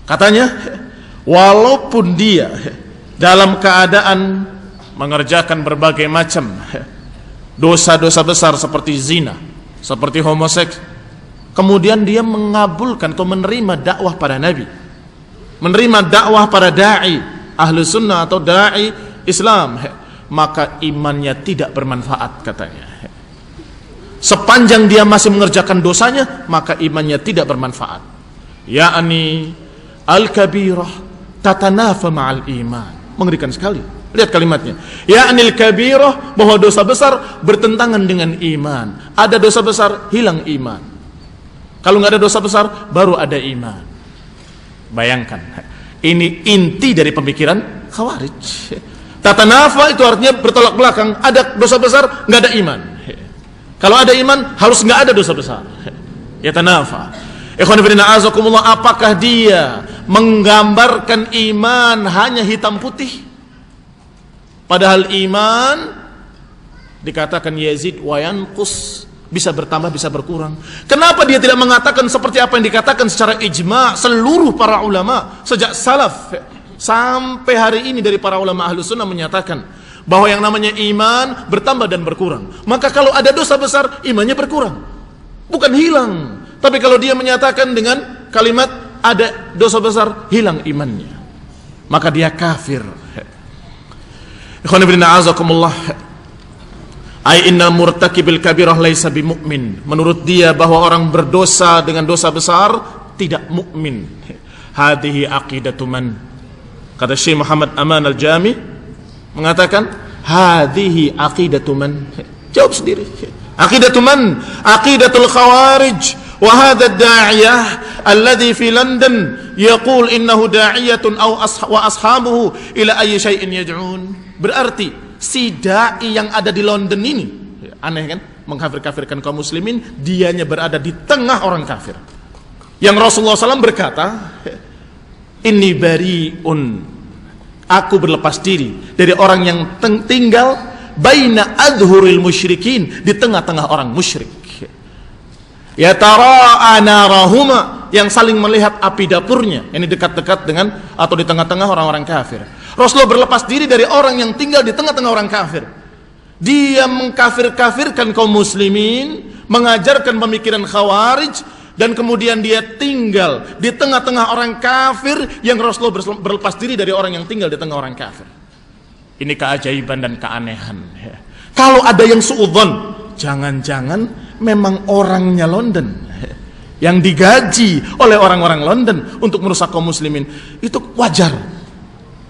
Katanya, walaupun dia dalam keadaan mengerjakan berbagai macam dosa-dosa besar seperti zina, seperti homoseks, kemudian dia mengabulkan atau menerima dakwah para nabi, menerima dakwah para da'i ahlu sunnah atau da'i Islam, maka imannya tidak bermanfaat katanya. Sepanjang dia masih mengerjakan dosanya, maka imannya tidak bermanfaat. Ya'ni al-kabirah tatanafa ma'al iman. Mengerikan sekali. Lihat kalimatnya. Ya'ni al-kabirah, bahwa dosa besar bertentangan dengan iman. Ada dosa besar, hilang iman. Kalau nggak ada dosa besar, baru ada iman. Bayangkan, ini inti dari pemikiran Khawarij. Tatanafa itu artinya bertolak belakang. Ada dosa besar, nggak ada iman. Kalau ada iman, harus nggak ada dosa besar. Ya tanafa. Ikhwan fillah azakumullah, apakah dia menggambarkan iman hanya hitam putih? Padahal iman dikatakan yazid wa yanqus, bisa bertambah bisa berkurang. Kenapa dia tidak mengatakan seperti apa yang dikatakan secara ijma' seluruh para ulama sejak salaf sampai hari ini dari para ulama ahlu sunnah menyatakan bahwa yang namanya iman bertambah dan berkurang. Maka kalau ada dosa besar, imannya berkurang, bukan hilang. Tapi kalau dia menyatakan dengan kalimat ada dosa besar, hilang imannya, maka dia kafir. Ikhwan fillah azakumullah, ai innal murtakibil kabirah laisa bimumin. Menurut dia bahwa orang berdosa dengan dosa besar tidak mukmin. Hadhihi aqidatu man. Kata Syekh Muhammad Aman Al-Jami mengatakan hadhihi aqidatu man. Jawab sendiri. Aqidatu man? Aqidatul Khawarij. Wa hadha ad-da'iyah alladhi fi London yaqul innahu da'iyatun wa ashabuhu ila ayyi syai'in yad'un. Berarti si dai yang ada di London ini, aneh kan, mengkafir-kafirkan kaum muslimin, dianya berada di tengah orang kafir. Yang Rasulullah SAW berkata, inni bari'un, aku berlepas diri dari orang yang tinggal baina adhuril musyrikin, di tengah-tengah orang musyrik. Yatara'a narahuma, yang saling melihat api dapurnya, ini dekat-dekat dengan atau di tengah-tengah orang-orang kafir. Rasulullah berlepas diri dari orang yang tinggal di tengah-tengah orang kafir. Dia mengkafir-kafirkan kaum muslimin, mengajarkan pemikiran Khawarij, dan kemudian dia tinggal di tengah-tengah orang kafir yang Rasulullah berlepas diri dari orang yang tinggal di tengah orang kafir. Ini keajaiban dan keanehan. Kalau ada yang suudzon, jangan-jangan memang orangnya London yang digaji oleh orang-orang London untuk merusak kaum muslimin. Itu wajar.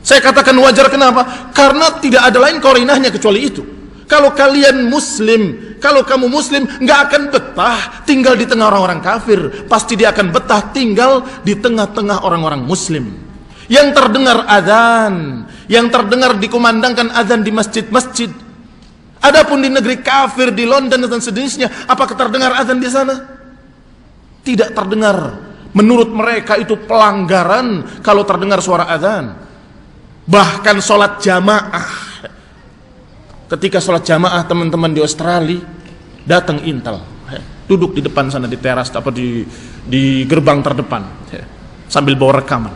Saya katakan wajar, kenapa? Karena tidak ada lain korinahnya kecuali itu. Kalau kalian muslim, kalau kamu muslim, nggak akan betah tinggal di tengah orang-orang kafir. Pasti dia akan betah tinggal di tengah-tengah orang-orang muslim. Yang terdengar azan, yang terdengar dikumandangkan azan di masjid-masjid. Adapun di negeri kafir, di London dan sejenisnya, apakah terdengar azan di sana? Tidak terdengar. Menurut mereka itu pelanggaran kalau terdengar suara azan. Bahkan sholat jamaah, ketika sholat jamaah teman-teman di Australia datang Intel, duduk di depan sana di teras apa di gerbang terdepan sambil bawa rekaman.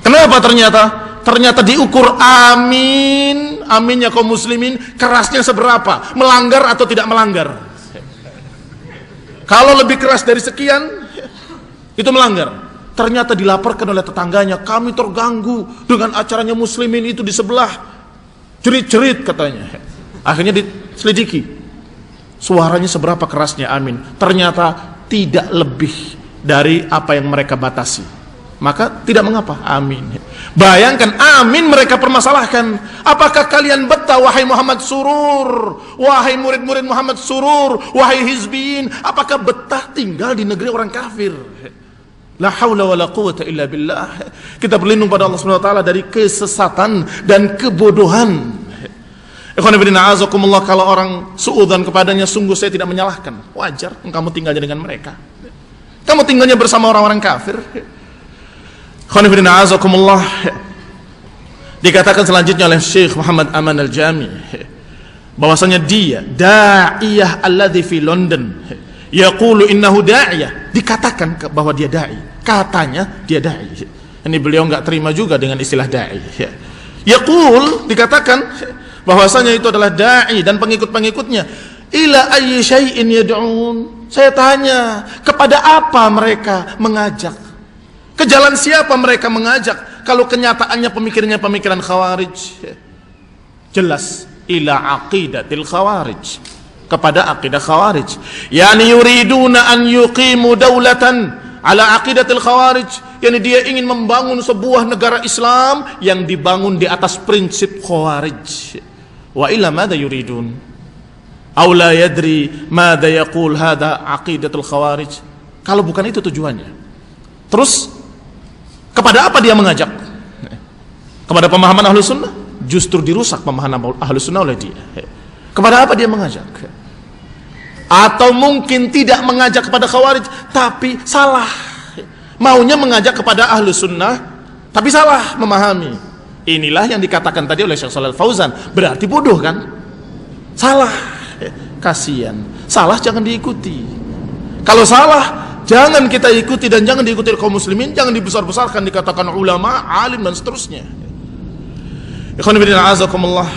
Kenapa? Ternyata diukur aminnya kaum muslimin kerasnya seberapa, melanggar atau tidak melanggar. Kalau lebih keras dari sekian, itu melanggar. Ternyata dilaporkan oleh tetangganya, kami terganggu dengan acaranya muslimin itu di sebelah, jerit-jerit katanya. Akhirnya diselidiki, suaranya seberapa kerasnya amin. Ternyata tidak lebih dari apa yang mereka batasi. Maka tidak mengapa, amin. Bayangkan, amin mereka permasalahkan. Apakah kalian betah wahai Muhammad Surur, wahai murid-murid Muhammad Surur, wahai hizbiyin, apakah betah tinggal di negeri orang kafir? La haula wa la quwata illa billah. Kita berlindung pada Allah Subhanahu wa taala dari kesesatan dan kebodohan. Ikhwan fillah azakumullah, kalau orang suudzon kepadanya, sungguh saya tidak menyalahkan. Wajar kamu tinggalnya dengan mereka. Kamu tinggalnya bersama orang-orang kafir. Ikhwan fillah azakumullah, dikatakan selanjutnya oleh Syekh Muhammad Aman Al-Jami bahwasanya dia da'iyah alladzi fi London yaqulu innahu da'iyah, dikatakan bahwa dia dai. Katanya dia dai. Ini beliau enggak terima juga dengan istilah dai. Yaqul, dikatakan bahwasanya itu adalah dai dan pengikut-pengikutnya. Ila ayyi syai'in yad'un. Saya tanya, kepada apa mereka mengajak? Ke jalan siapa mereka mengajak? Kalau kenyataannya pemikirannya pemikiran Khawarij. Jelas, ila aqidatil Khawarij, kepada akidah Khawarij. Yani yuriduna an yuqimu daulatan ala aqidatil Khawarij. Yani dia ingin membangun sebuah negara Islam yang dibangun di atas prinsip Khawarij. Wa illa madza yuridun? Aw la yadri madza yaqul hadha aqidatul Khawarij? Kalau bukan itu tujuannya. Terus Kepada apa dia mengajak? Kepada pemahaman Ahlus Sunnah? Justru dirusak pemahaman Ahlus Sunnah oleh dia. Kepada apa dia mengajak? Atau mungkin tidak mengajak kepada Khawarij, tapi salah. Maunya mengajak kepada Ahlus Sunnah, tapi salah memahami. Inilah yang dikatakan tadi oleh Syekh Shalal Fauzan. Berarti bodoh kan? Salah. Kasihan. Salah jangan diikuti. Kalau salah jangan kita ikuti, dan jangan diikuti kaum muslimin, jangan dibesar-besarkan, dikatakan ulama, alim dan seterusnya. Ikhwan fillah a'azakumullah.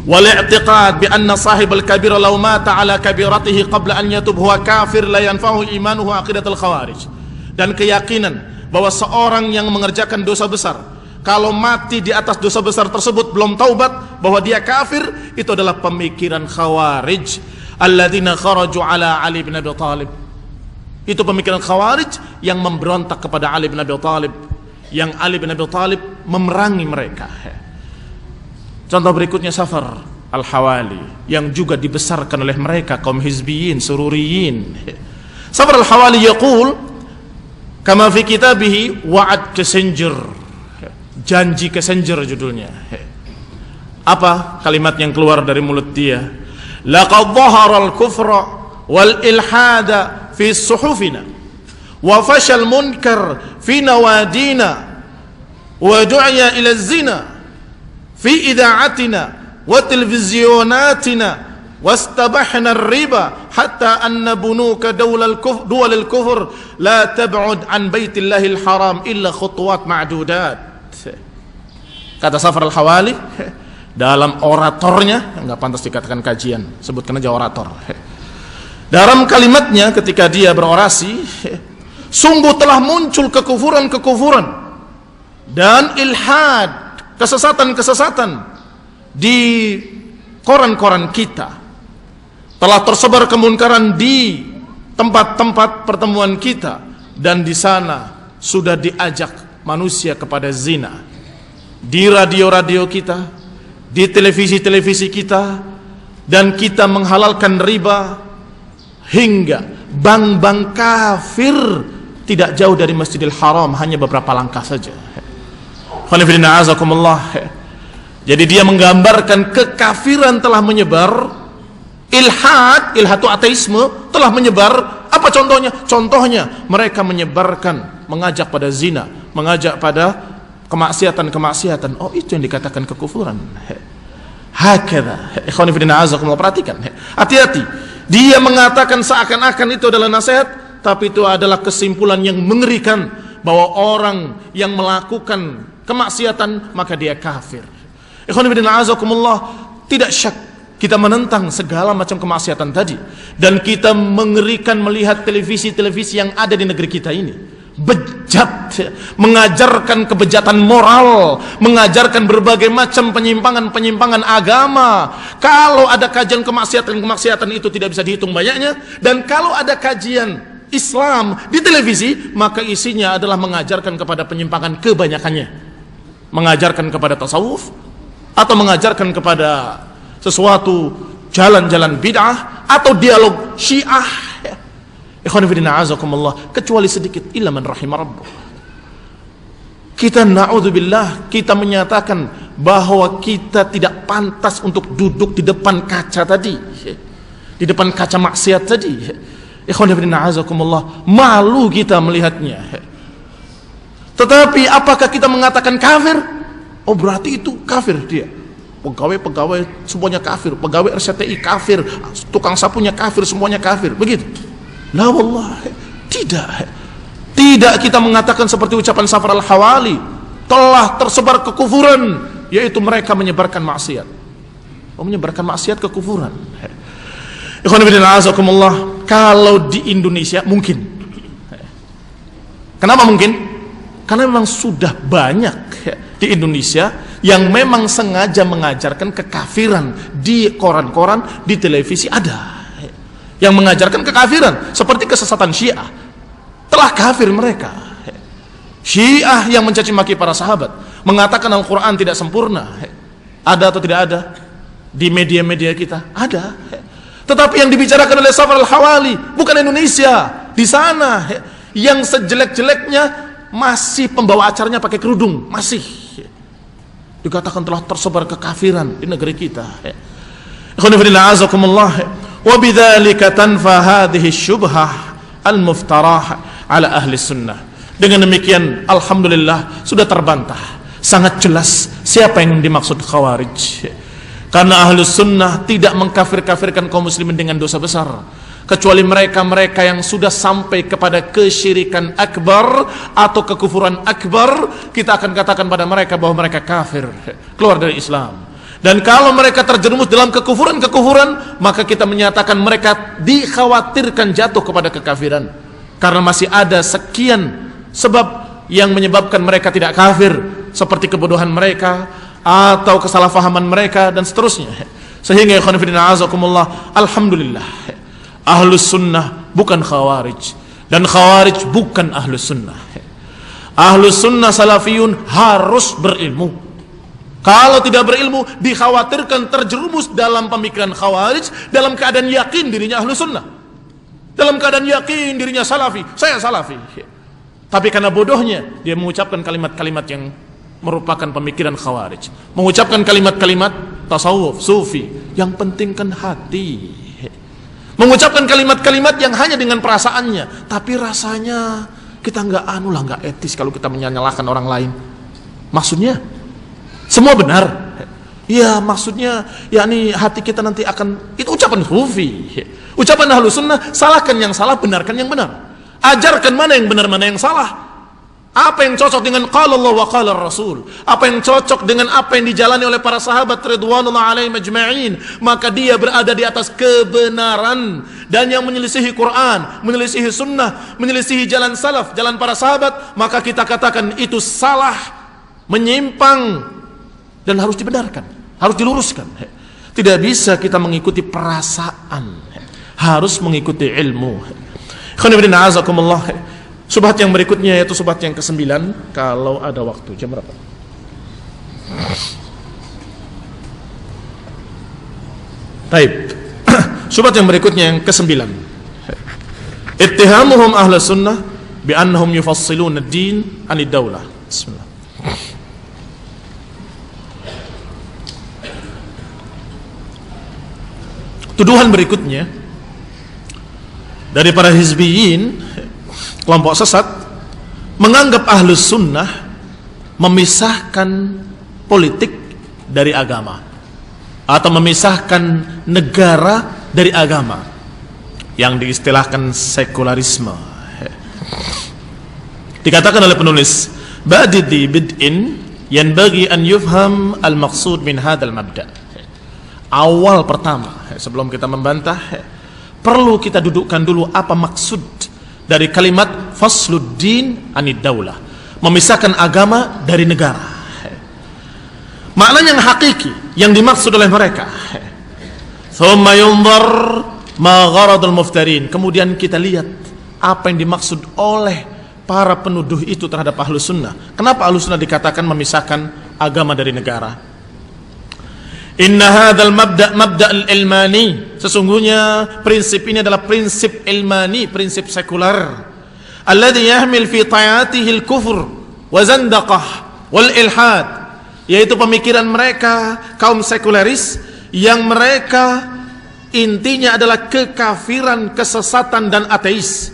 Wal i'tiqad bi anna sahibal kabira law mata ala kabiratihi qabla an yatub huwa kafir la yanfa'u imanuhu aqidatul khawarij. Dan keyakinan bahwa seorang yang mengerjakan dosa besar, kalau mati di atas dosa besar tersebut belum taubat, bahwa dia kafir, itu adalah pemikiran Khawarij alladzina kharaju ala Ali bin Abi Thalib. Itu pemikiran Khawarij yang memberontak kepada Ali bin Abi Thalib, yang Ali bin Abi Thalib memerangi mereka. Contoh berikutnya Safar Al-Hawali, yang juga dibesarkan oleh mereka kaum hizbiyin, sururiyin. Safar Al-Hawali yaqul kama fi kitabihi wa'ad kesenjer, janji kesenjer judulnya. Apa kalimat yang keluar dari mulut dia? Laqad dhahara al-kufra wal ilhada fi suhufina wa fashal munkar fi nawadina wa du'ya ila zina fi ida'atina wa televizionatina wastabahna ar-riba hatta anna bunuka dawal al-kufr la tab'ud an baitillahil haram illa khutuwat ma'dudat. Kata Safar Al-Hawali dalam oratornya, enggak pantas dikatakan kajian, sebutkan aja orator. Dalam kalimatnya ketika dia berorasi, sungguh telah muncul kekufuran-kekufuran dan ilhad, kesesatan-kesesatan di koran-koran kita. Telah tersebar kemunkaran di tempat-tempat pertemuan kita, dan di sana sudah diajak manusia kepada zina. Di radio-radio kita, di televisi-televisi kita, dan kita menghalalkan riba, hingga bank-bank kafir tidak jauh dari Masjidil Haram, hanya beberapa langkah saja. Jadi dia menggambarkan kekafiran telah menyebar, ilhad itu ateisme telah menyebar. Apa contohnya? Contohnya mereka menyebarkan, mengajak pada zina, mengajak pada kemaksiatan-kemaksiatan. Oh, itu yang dikatakan kekufuran. Hakadha. Ikhwan fillah azakumullah, perhatikan. Hati-hati. Dia mengatakan seakan-akan itu adalah nasihat, tapi itu adalah kesimpulan yang mengerikan, bahwa orang yang melakukan kemaksiatan maka dia kafir. Ikhwan fillah azakumullah, tidak syak kita menentang segala macam kemaksiatan tadi, dan kita mengerikan melihat televisi-televisi yang ada di negeri kita ini. Bejat, mengajarkan kebejatan moral, mengajarkan berbagai macam penyimpangan-penyimpangan agama. Kalau ada kajian kemaksiatan-kemaksiatan itu tidak bisa dihitung banyaknya, dan kalau ada kajian Islam di televisi, maka isinya adalah mengajarkan kepada penyimpangan kebanyakannya, mengajarkan kepada tasawuf atau mengajarkan kepada sesuatu jalan-jalan bid'ah atau dialog Syiah. Ikhwan fillah azakumullah, kecuali sedikit, illa man rahimah rabbuh. Kita na'udzubillah, kita menyatakan bahwa kita tidak pantas untuk duduk di depan kaca tadi, di depan kaca maksiat tadi. Ikhwan fillah azakumullah, malu kita melihatnya. Tetapi apakah kita mengatakan kafir? Oh, berarti itu kafir dia. Pegawai semuanya kafir, pegawai RCTI kafir, tukang sapunya kafir, semuanya kafir. Begitu? La wallah, tidak kita mengatakan seperti ucapan Safar Al-Hawali, telah tersebar kekufuran, yaitu mereka menyebarkan maksiat. Menyebarkan maksiat, kekufuran. Ikhwan fillah azakumullah, kalau di Indonesia mungkin. Kenapa mungkin? Karena memang sudah banyak di Indonesia yang memang sengaja mengajarkan kekafiran di koran-koran, di televisi ada yang mengajarkan kekafiran, seperti kesesatan Syiah. Telah kafir mereka. Syiah yang mencaci maki para sahabat, mengatakan Al-Quran tidak sempurna. Ada atau tidak ada? Di media-media kita ada. Tetapi yang dibicarakan oleh Safar Al-Hawali bukan Indonesia. Di sana yang sejelek-jeleknya masih pembawa acaranya pakai kerudung, masih dikatakan telah tersebar kekafiran di negeri kita. Ikhwanifidillah azakumullah. Wa bidzalika tanfa hadhihi syubhah al-muftarah ala ahli sunnah. Dengan demikian alhamdulillah sudah terbantah sangat jelas siapa yang dimaksud khawarij. Karena ahli sunnah tidak mengkafir-kafirkan kaum muslimin dengan dosa besar, kecuali mereka-mereka yang sudah sampai kepada kesyirikan akbar atau kekufuran akbar, kita akan katakan pada mereka bahwa mereka kafir, keluar dari Islam. Dan kalau mereka terjerumus dalam kekufuran-kekufuran, maka kita menyatakan mereka dikhawatirkan jatuh kepada kekafiran, karena masih ada sekian sebab yang menyebabkan mereka tidak kafir, seperti kebodohan mereka atau kesalahpahaman mereka dan seterusnya. Sehingga ikhwan fillah azakumullah, alhamdulillah ahlus sunnah bukan khawarij, dan khawarij bukan ahlus sunnah. Ahlus sunnah salafiyun harus berilmu. Kalau tidak berilmu, dikhawatirkan terjerumus dalam pemikiran khawarij dalam keadaan yakin dirinya ahlus sunnah, dalam keadaan yakin dirinya salafi, saya salafi, tapi karena bodohnya dia mengucapkan kalimat-kalimat yang merupakan pemikiran khawarij, mengucapkan kalimat-kalimat tasawuf, sufi, yang pentingkan hati, mengucapkan kalimat-kalimat yang hanya dengan perasaannya, tapi rasanya kita nggak etis kalau kita menyalahkan orang lain. Maksudnya semua benar, ya maksudnya yakni hati kita nanti akan, itu ucapan sufi, ucapan ahlus sunnah. Salahkan yang salah, benarkan yang benar, ajarkan mana yang benar mana yang salah, apa yang cocok dengan qala Allah wa qala Rasul, apa yang cocok dengan apa yang dijalani oleh para sahabat ridwanullah alaihim ajma'in, maka dia berada di atas kebenaran. Dan yang menyelisihi Quran, menyelisihi sunnah, menyelisihi jalan salaf, jalan para sahabat, maka kita katakan itu salah, menyimpang, dan harus dibenarkan, harus diluruskan. Tidak bisa kita mengikuti perasaan, harus mengikuti ilmu. Khonibidina azakumullah. Subhat yang berikutnya yaitu subhat yang ke-9, kalau ada waktu. Jam berapa? Taib. Subhat yang berikutnya yang ke-9, ittihamuhum ahla sunnah bi annahum yufassiluna ad-din anid daulah. Bismillah. Tuduhan berikutnya dari para hizbiyin, kelompok sesat, menganggap ahlus sunnah memisahkan politik dari agama, atau memisahkan negara dari agama, yang diistilahkan sekularisme. Dikatakan oleh penulis, badidi bid'in yanbaghi an yufham al-maqsud min hadzal mabda'. Awal pertama, sebelum kita membantah, perlu kita dudukkan dulu apa maksud dari kalimat fasluddin anid daulah, memisahkan agama dari negara. Maknanya yang hakiki yang dimaksud oleh mereka. Thumma yunzar ma gharadul muftarin. Kemudian kita lihat apa yang dimaksud oleh para penuduh itu terhadap ahlus sunnah. Kenapa ahlus sunnah dikatakan memisahkan agama dari negara? Inna hadzal mabda' al-ilmani, sesungguhnya prinsip ini adalah prinsip ilmani, prinsip sekular, alladhi yahmil fi ta'atihi al-kufr wa zandaqah wal ilhad, yaitu pemikiran mereka kaum sekularis yang mereka intinya adalah kekafiran, kesesatan dan ateis.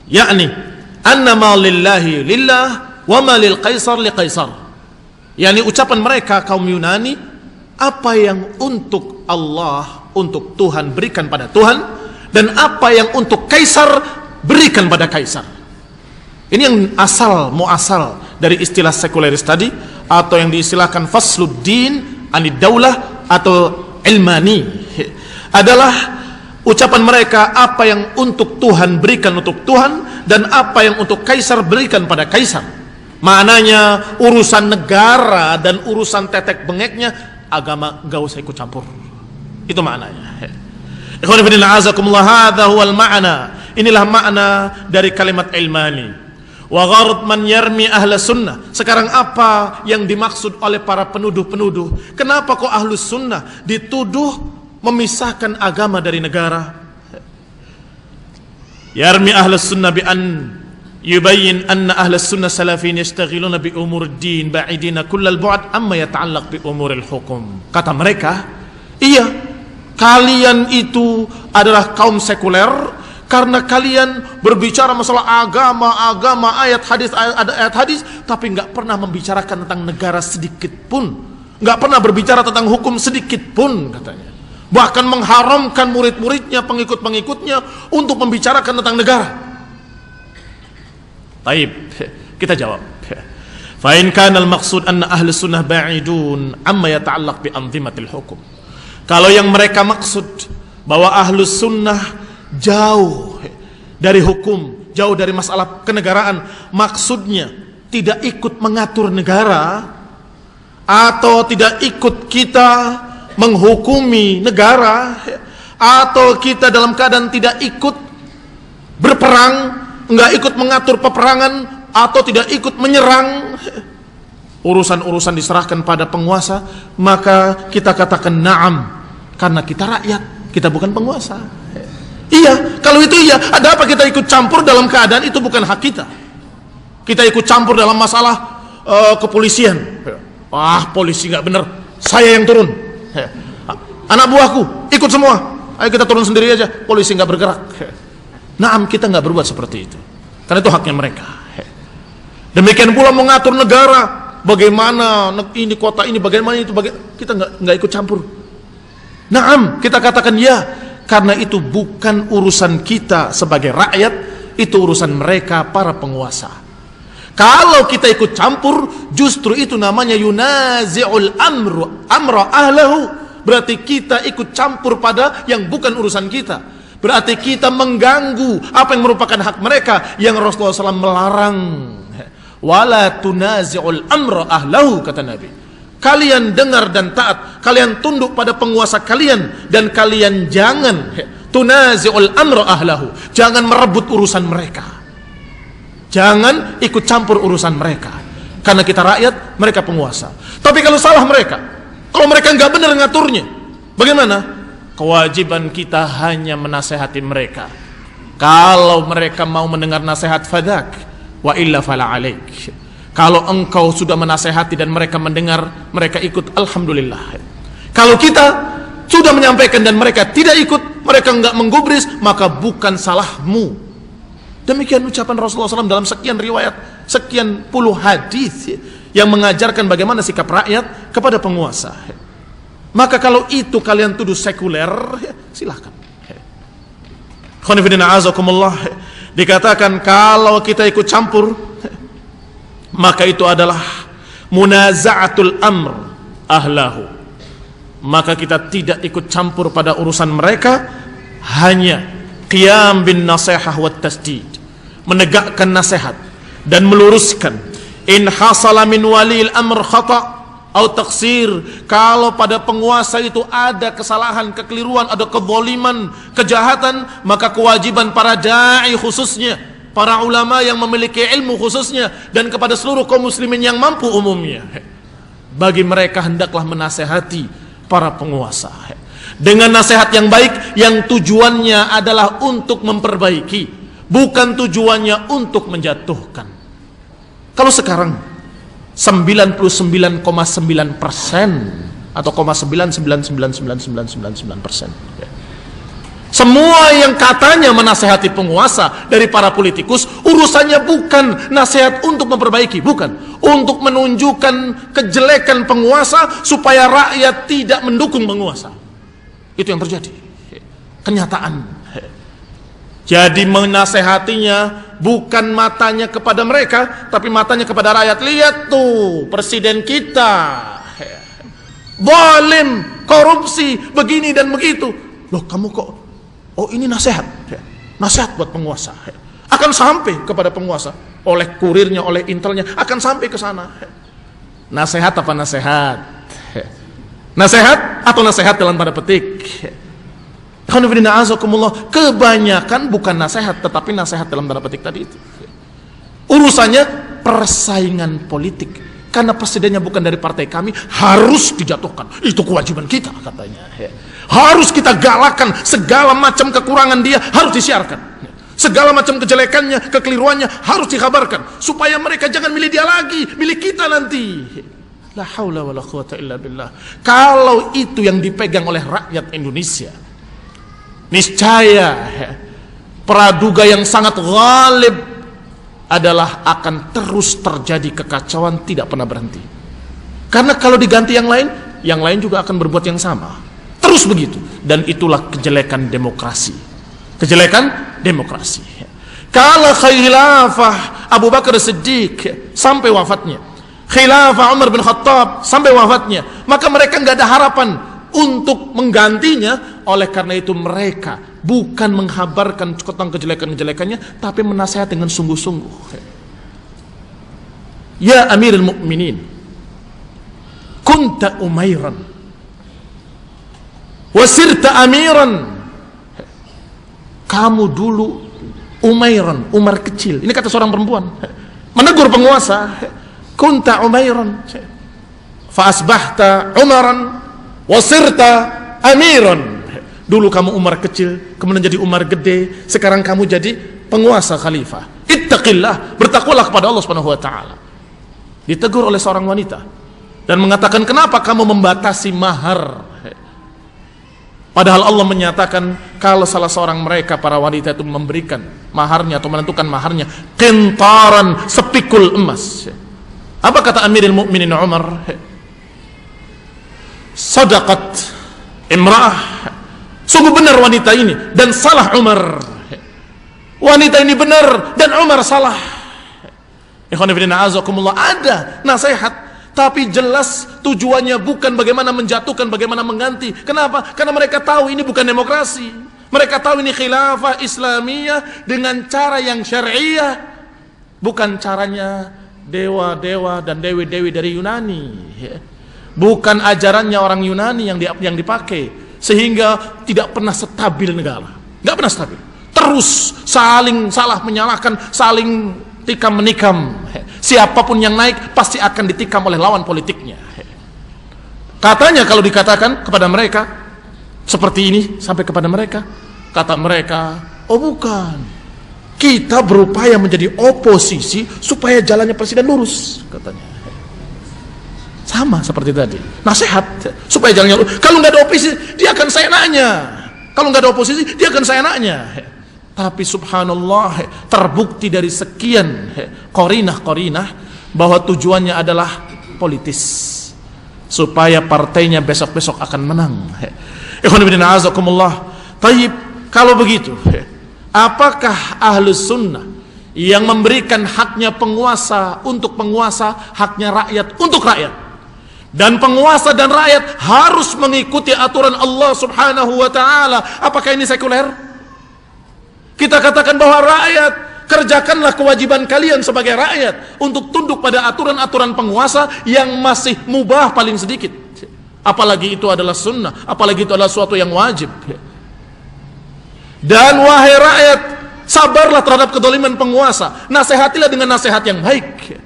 Yakni anna ma lillahi lillah wa ma lil qaisar li qaisar. Yani ucapan mereka kaum Yunani, apa yang untuk Allah, untuk Tuhan berikan pada Tuhan, dan apa yang untuk kaisar berikan pada kaisar. Ini yang muasal dari istilah sekularis tadi, atau yang diistilahkan fasluddin anid daulah atau ilmani, adalah ucapan mereka apa yang untuk Tuhan berikan untuk Tuhan, dan apa yang untuk kaisar berikan pada kaisar. Maknanya urusan negara dan urusan tetek bengeknya agama gak usah ikut campur. Itu maknanya. Ikhwan fillah azakumullah, hadza huwal ma'na. Inilah makna dari kalimat ilmani. Wa gharad man yarmi ahla sunnah. Sekarang apa yang dimaksud oleh para penuduh-penuduh? Kenapa kok ahlus sunnah dituduh memisahkan agama dari negara? Yarmi ahla sunnah bi an yubayyin anna ahlus sunnah salafin yastaghiluna bi umur din ba'idina kullal bu'd amma yata'allaq bi umuril hukum. Kata mereka, iya, kalian itu adalah kaum sekuler karena kalian berbicara masalah agama, ayat hadis, tapi nggak pernah membicarakan tentang negara sedikit pun, nggak pernah berbicara tentang hukum sedikit pun, katanya. Bahkan mengharamkan murid-muridnya, pengikut-pengikutnya untuk membicarakan tentang negara. Taib, kita jawab. Fa in kana al-maqsud anna ahli sunnah ba'idun amma yata'allaq bi anzimatil hukum. Kalau yang mereka maksud bahwa ahli sunnah jauh dari hukum, jauh dari masalah kenegaraan, maksudnya tidak ikut mengatur negara atau tidak ikut kita menghukumi negara, atau kita dalam keadaan tidak ikut berperang, nggak ikut mengatur peperangan, atau tidak ikut menyerang, urusan-urusan diserahkan pada penguasa, maka kita katakan na'am, karena kita rakyat, kita bukan penguasa. Iya, kalau itu iya, ada apa kita ikut campur dalam keadaan itu bukan hak kita? Kita ikut campur dalam masalah kepolisian. Wah, polisi nggak bener, saya yang turun. Anak buahku ikut semua, ayo kita turun sendiri aja, polisi nggak bergerak. Naam, kita nggak berbuat seperti itu, karena itu haknya mereka. Demikian pula mengatur negara, bagaimana ini kota ini, bagaimana itu, kita nggak ikut campur. Naam, kita katakan ya, karena itu bukan urusan kita sebagai rakyat, itu urusan mereka para penguasa. Kalau kita ikut campur, justru itu namanya yunazi'ul amra ahlahu. Berarti kita ikut campur pada yang bukan urusan kita. Berarti kita mengganggu apa yang merupakan hak mereka, yang Rasulullah SAW melarang. Wala tunazi'ul amra ahlahu, kata Nabi. Kalian dengar dan taat, kalian tunduk pada penguasa kalian, dan kalian jangan tunazi'ul amra ahlahu, jangan merebut urusan mereka. Jangan ikut campur urusan mereka, karena kita rakyat, mereka penguasa. Tapi kalau salah mereka, kalau mereka nggak benar ngaturnya, bagaimana? Kewajiban kita hanya menasehati mereka. Kalau mereka mau mendengar nasihat, fadak, wa illa fala alaik. Kalau engkau sudah menasehati dan mereka mendengar, mereka ikut, alhamdulillah. Kalau kita sudah menyampaikan dan mereka tidak ikut, mereka nggak menggubris, maka bukan salahmu. Demikian ucapan Rasulullah SAW dalam sekian riwayat, sekian puluh hadis yang mengajarkan bagaimana sikap rakyat kepada penguasa. Maka kalau itu kalian tuduh sekuler, silahkan. Khonifidina azakumullah, dikatakan kalau kita ikut campur, maka itu adalah munaza'atul amr ahlahu. Maka kita tidak ikut campur pada urusan mereka, hanya qiyam bin nasihah wat tasdid, menegakkan nasihat dan meluruskan. In hasala min walil amr khata' atau taksir, kalau pada penguasa itu ada kesalahan, kekeliruan, ada kezaliman, kejahatan, maka kewajiban para dai khususnya, para ulama yang memiliki ilmu khususnya, dan kepada seluruh kaum muslimin yang mampu umumnya, bagi mereka hendaklah menasehati para penguasa dengan nasihat yang baik, yang tujuannya adalah untuk memperbaiki, bukan tujuannya untuk menjatuhkan. Kalau sekarang 99,9% atau 0,9999999%, semua yang katanya menasehati penguasa dari para politikus, urusannya bukan nasihat untuk memperbaiki, bukan untuk menunjukkan kejelekan penguasa supaya rakyat tidak mendukung penguasa. Itu yang terjadi, kenyataan. Jadi menasehatinya bukan matanya kepada mereka, tapi matanya kepada rakyat. Lihat tuh presiden kita zalim, korupsi, begini dan begitu. Loh, kamu kok, oh ini nasihat, nasihat buat penguasa, akan sampai kepada penguasa oleh kurirnya, oleh intelnya, akan sampai ke sana. Nasihat apa nasihat? Nasihat atau nasihat dalam tanda petik? Kebanyakan bukan nasihat, tetapi nasihat dalam tanda petik tadi itu. Urusannya persaingan politik, karena presidennya bukan dari partai kami, harus dijatuhkan. Itu kewajiban kita, katanya. Harus kita galakan segala macam kekurangan dia, harus disiarkan. Segala macam kejelekannya, kekeliruannya harus dikabarkan supaya mereka jangan milih dia lagi, milih kita nanti. La haula wala quwata illa billah. Kalau itu yang dipegang oleh rakyat Indonesia, niscaya praduga yang sangat ghalib adalah akan terus terjadi kekacauan, tidak pernah berhenti. Karena kalau diganti yang lain juga akan berbuat yang sama. Terus begitu. Dan itulah kejelekan demokrasi. Kejelekan demokrasi. Kalau khilafah Abu Bakar Siddiq sampai wafatnya, khilafah Umar bin Khattab sampai wafatnya, maka mereka nggak ada harapan untuk menggantinya. Oleh karena itu mereka bukan menghabarkan tentang kejelekan-kejelekannya, tapi menasihat dengan sungguh-sungguh. Ya Amirul Mukminin, kunta umairan wasirta amiran. Kamu dulu umairan, Umar kecil. Ini kata seorang perempuan menegur penguasa. Kunta umairan fa asbahta umaran wasirta amiran. Dulu kamu Umar kecil, kemudian jadi Umar gede, sekarang kamu jadi penguasa khalifah. Ittaqillah, bertakwalah kepada Allah Subhanahu wa taala. Ditegur oleh seorang wanita dan mengatakan, kenapa kamu membatasi mahar? Padahal Allah menyatakan kalau salah seorang mereka para wanita itu memberikan maharnya atau menentukan maharnya qintaran, sepikul emas. Apa kata Amirul Mukminin Umar? Sadaqat imra'ah. Sungguh benar wanita ini dan salah Umar. Wanita ini benar dan Umar salah. Ikhwan fillah azakumullah, ada nasihat tapi jelas tujuannya bukan bagaimana menjatuhkan, bagaimana mengganti. Kenapa? Karena mereka tahu ini bukan demokrasi. Mereka tahu ini khilafah Islamiyah dengan cara yang syariah, bukan caranya dewa-dewa dan dewi-dewi dari Yunani. Bukan ajarannya orang Yunani yang dipakai, sehingga tidak pernah stabil negara. Nggak pernah stabil. Terus saling salah menyalahkan, saling tikam menikam. Siapapun yang naik pasti akan ditikam oleh lawan politiknya. Katanya kalau dikatakan kepada mereka seperti ini, sampai kepada mereka, kata mereka, oh bukan, kita berupaya menjadi oposisi supaya jalannya presiden lurus, katanya. Sama seperti tadi, nasihat supaya jalannya lurus. Kalau nggak ada oposisi dia akan seenaknya. Kalau nggak ada oposisi dia akan seenaknya. Tapi subhanallah, terbukti dari sekian qarinah bahwa tujuannya adalah politis, supaya partainya besok-besok akan menang. Ikhwan fillah azakumullah. Taib, kalau begitu, apakah ahlus sunnah yang memberikan haknya penguasa untuk penguasa, haknya rakyat untuk rakyat, dan penguasa dan rakyat harus mengikuti aturan Allah Subhanahu wa taala, apakah ini sekuler? Kita katakan bahwa rakyat, kerjakanlah kewajiban kalian sebagai rakyat untuk tunduk pada aturan-aturan penguasa yang masih mubah paling sedikit. Apalagi itu adalah sunnah, apalagi itu adalah suatu yang wajib. Dan wahai rakyat, sabarlah terhadap kedoliman penguasa, nasihatilah dengan nasihat yang baik.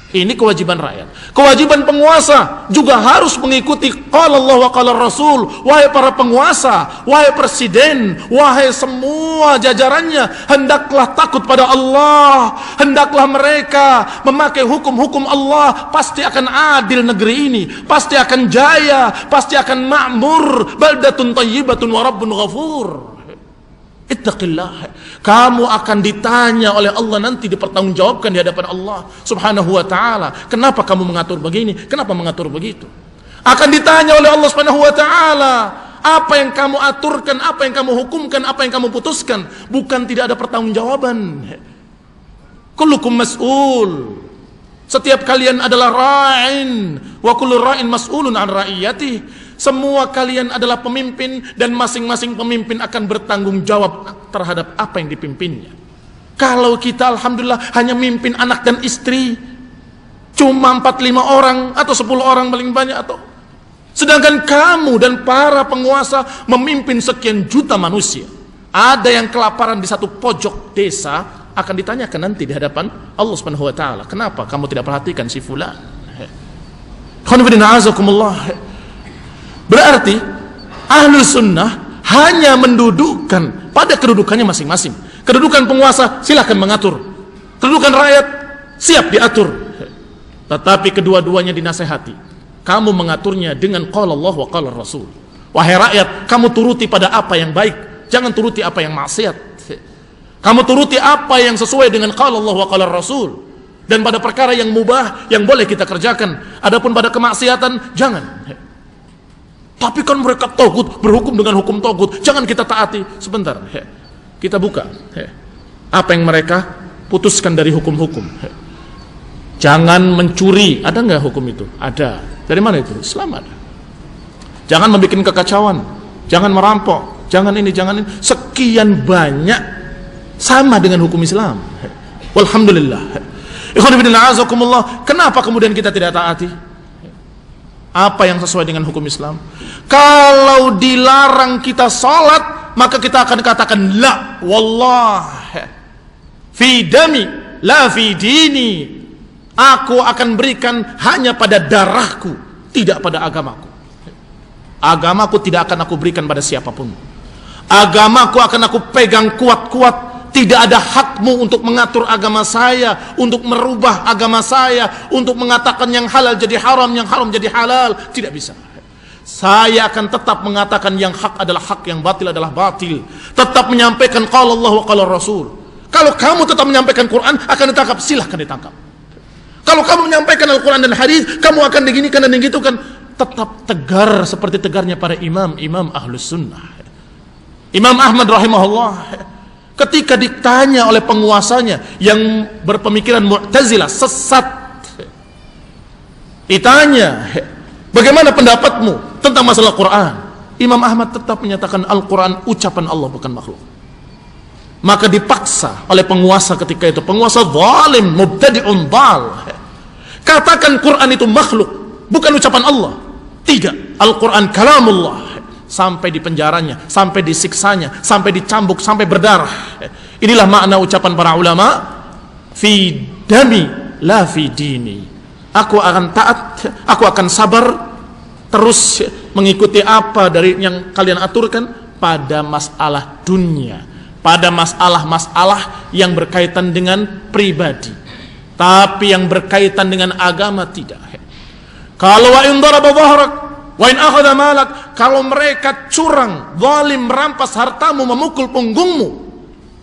Ini kewajiban rakyat. Kewajiban penguasa juga harus mengikuti qala Allah wa qala Rasul. Wahai para penguasa, wahai presiden, wahai semua jajarannya, hendaklah takut pada Allah. Hendaklah mereka memakai hukum-hukum Allah. Pasti akan adil negeri ini, pasti akan jaya, pasti akan makmur. Baldatun thayyibatun wa rabbun ghafur. Ittaqillah. Kamu akan ditanya oleh Allah nanti, dipertanggungjawabkan di hadapan Allah Subhanahu wa taala. Kenapa kamu mengatur begini? Kenapa mengatur begitu? Akan ditanya oleh Allah Subhanahu wa taala. Apa yang kamu aturkan, apa yang kamu hukumkan, apa yang kamu putuskan, bukan tidak ada pertanggungjawaban. Kullukum mas'ul. Setiap kalian adalah ra'in, wa kullu ra'in mas'ulun an ra'iyatihi. Semua kalian adalah pemimpin dan masing-masing pemimpin akan bertanggung jawab terhadap apa yang dipimpinnya. Kalau kita alhamdulillah hanya mimpin anak dan istri, cuma 4-5 orang atau 10 orang paling banyak, atau sedangkan kamu dan para penguasa memimpin sekian juta manusia. Ada yang kelaparan di satu pojok desa, akan ditanyakan nanti di hadapan Allah Subhanahu wa taala, kenapa kamu tidak perhatikan si fulan? Berarti ahlu sunnah hanya mendudukkan pada kedudukannya masing-masing. Kedudukan penguasa silahkan mengatur, kedudukan rakyat siap diatur, tetapi kedua-duanya dinasehati. Kamu mengaturnya dengan qala Allah wa qala Rasul. Wahai rakyat, kamu turuti pada apa yang baik, jangan turuti apa yang maksiat. Kamu turuti apa yang sesuai dengan qala Allah wa qala Rasul. Dan pada perkara yang mubah, yang boleh kita kerjakan. Adapun pada kemaksiatan, jangan. Tapi kan mereka togut, berhukum dengan hukum togut, jangan kita taati. Sebentar, kita buka apa yang mereka putuskan dari hukum-hukum. Jangan mencuri, ada nggak hukum itu? Ada. Dari mana itu? Islam ada. Jangan membuat kekacauan, jangan merampok, jangan ini, jangan ini. Sekian banyak sama dengan hukum Islam. Walhamdulillah. Ikhwan fillah, azakumullah. Kenapa kemudian kita tidak taati apa yang sesuai dengan hukum Islam? Kalau dilarang kita salat, maka kita akan katakan la wallah fi dami la fi dini. Aku akan berikan hanya pada darahku, tidak pada agamaku. Agamaku tidak akan aku berikan pada siapapun. Agamaku akan aku pegang kuat-kuat. Tidak ada hakmu untuk mengatur agama saya, untuk merubah agama saya, untuk mengatakan yang halal jadi haram, yang haram jadi halal. Tidak bisa. Saya akan tetap mengatakan yang hak adalah hak, yang batil adalah batil. Tetap menyampaikan qala Allah wa qala Rasul. Kalau kamu tetap menyampaikan Quran, akan ditangkap, silahkan ditangkap. Kalau kamu menyampaikan Al-Quran dan hadis, kamu akan diginikan dan digitukan. Tetap tegar seperti tegarnya para imam Ahlus Sunnah. Imam Ahmad rahimahullah, ketika ditanya oleh penguasanya yang berpemikiran Mu'tazilah, sesat, ditanya, bagaimana pendapatmu tentang masalah Quran? Imam Ahmad tetap menyatakan Al-Quran ucapan Allah, bukan makhluk. Maka dipaksa oleh penguasa ketika itu, penguasa zalim, mubtadi'un dhal, katakan Quran itu makhluk, bukan ucapan Allah. Tidak, Al-Quran kalamullah. Sampai di penjaranya, sampai disiksanya, sampai dicambuk, sampai berdarah. Inilah makna ucapan para ulama, fi dami la fi dini. Aku akan taat, aku akan sabar, terus mengikuti apa dari yang kalian aturkan pada masalah dunia, pada masalah-masalah yang berkaitan dengan pribadi. Tapi yang berkaitan dengan agama tidak. Kalau wa in daraba dhahrak wa in akhadha malak, kalau mereka curang, zalim, merampas hartamu, memukul punggungmu,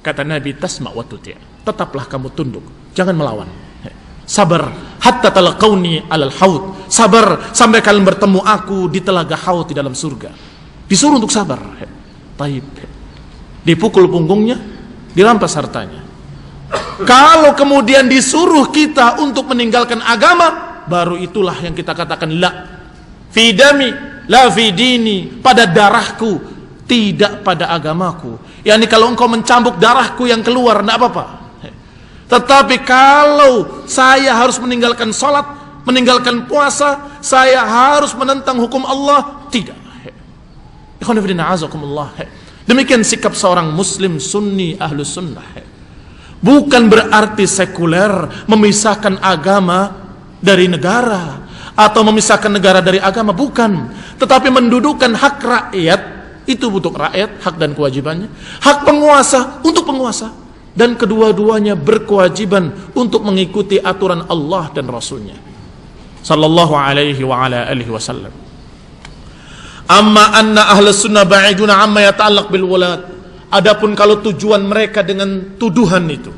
kata Nabi, tasma' wa tuti', tetaplah kamu tunduk, jangan melawan. Sabar hatta talaqauni alal haud, sabar sampai kalian bertemu aku di telaga haud di dalam surga. Disuruh untuk sabar. Taib. Dipukul punggungnya, dirampas hartanya. Kalau kemudian disuruh kita untuk meninggalkan agama, baru itulah yang kita katakan la fi dami la fi dini, pada darahku, tidak pada agamaku. Yani kalau engkau mencambuk darahku yang keluar, tidak apa-apa. Tetapi kalau saya harus meninggalkan salat, meninggalkan puasa, saya harus menentang hukum Allah, tidak. Ikhwan fillah, azakumullah. Demikian sikap seorang muslim sunni Ahlus Sunnah. Bukan berarti sekuler, memisahkan agama dari negara, atau memisahkan negara dari agama, bukan. Tetapi mendudukan hak rakyat itu untuk rakyat, hak dan kewajibannya, hak penguasa untuk penguasa, dan kedua-duanya berkewajiban untuk mengikuti aturan Allah dan Rasulnya sallallahu alaihi wa ala alihi wasallam. Amma anna ahlus sunnah ba'iduna amma yata'allaq bil walad. Adapun kalau tujuan mereka dengan tuduhan itu,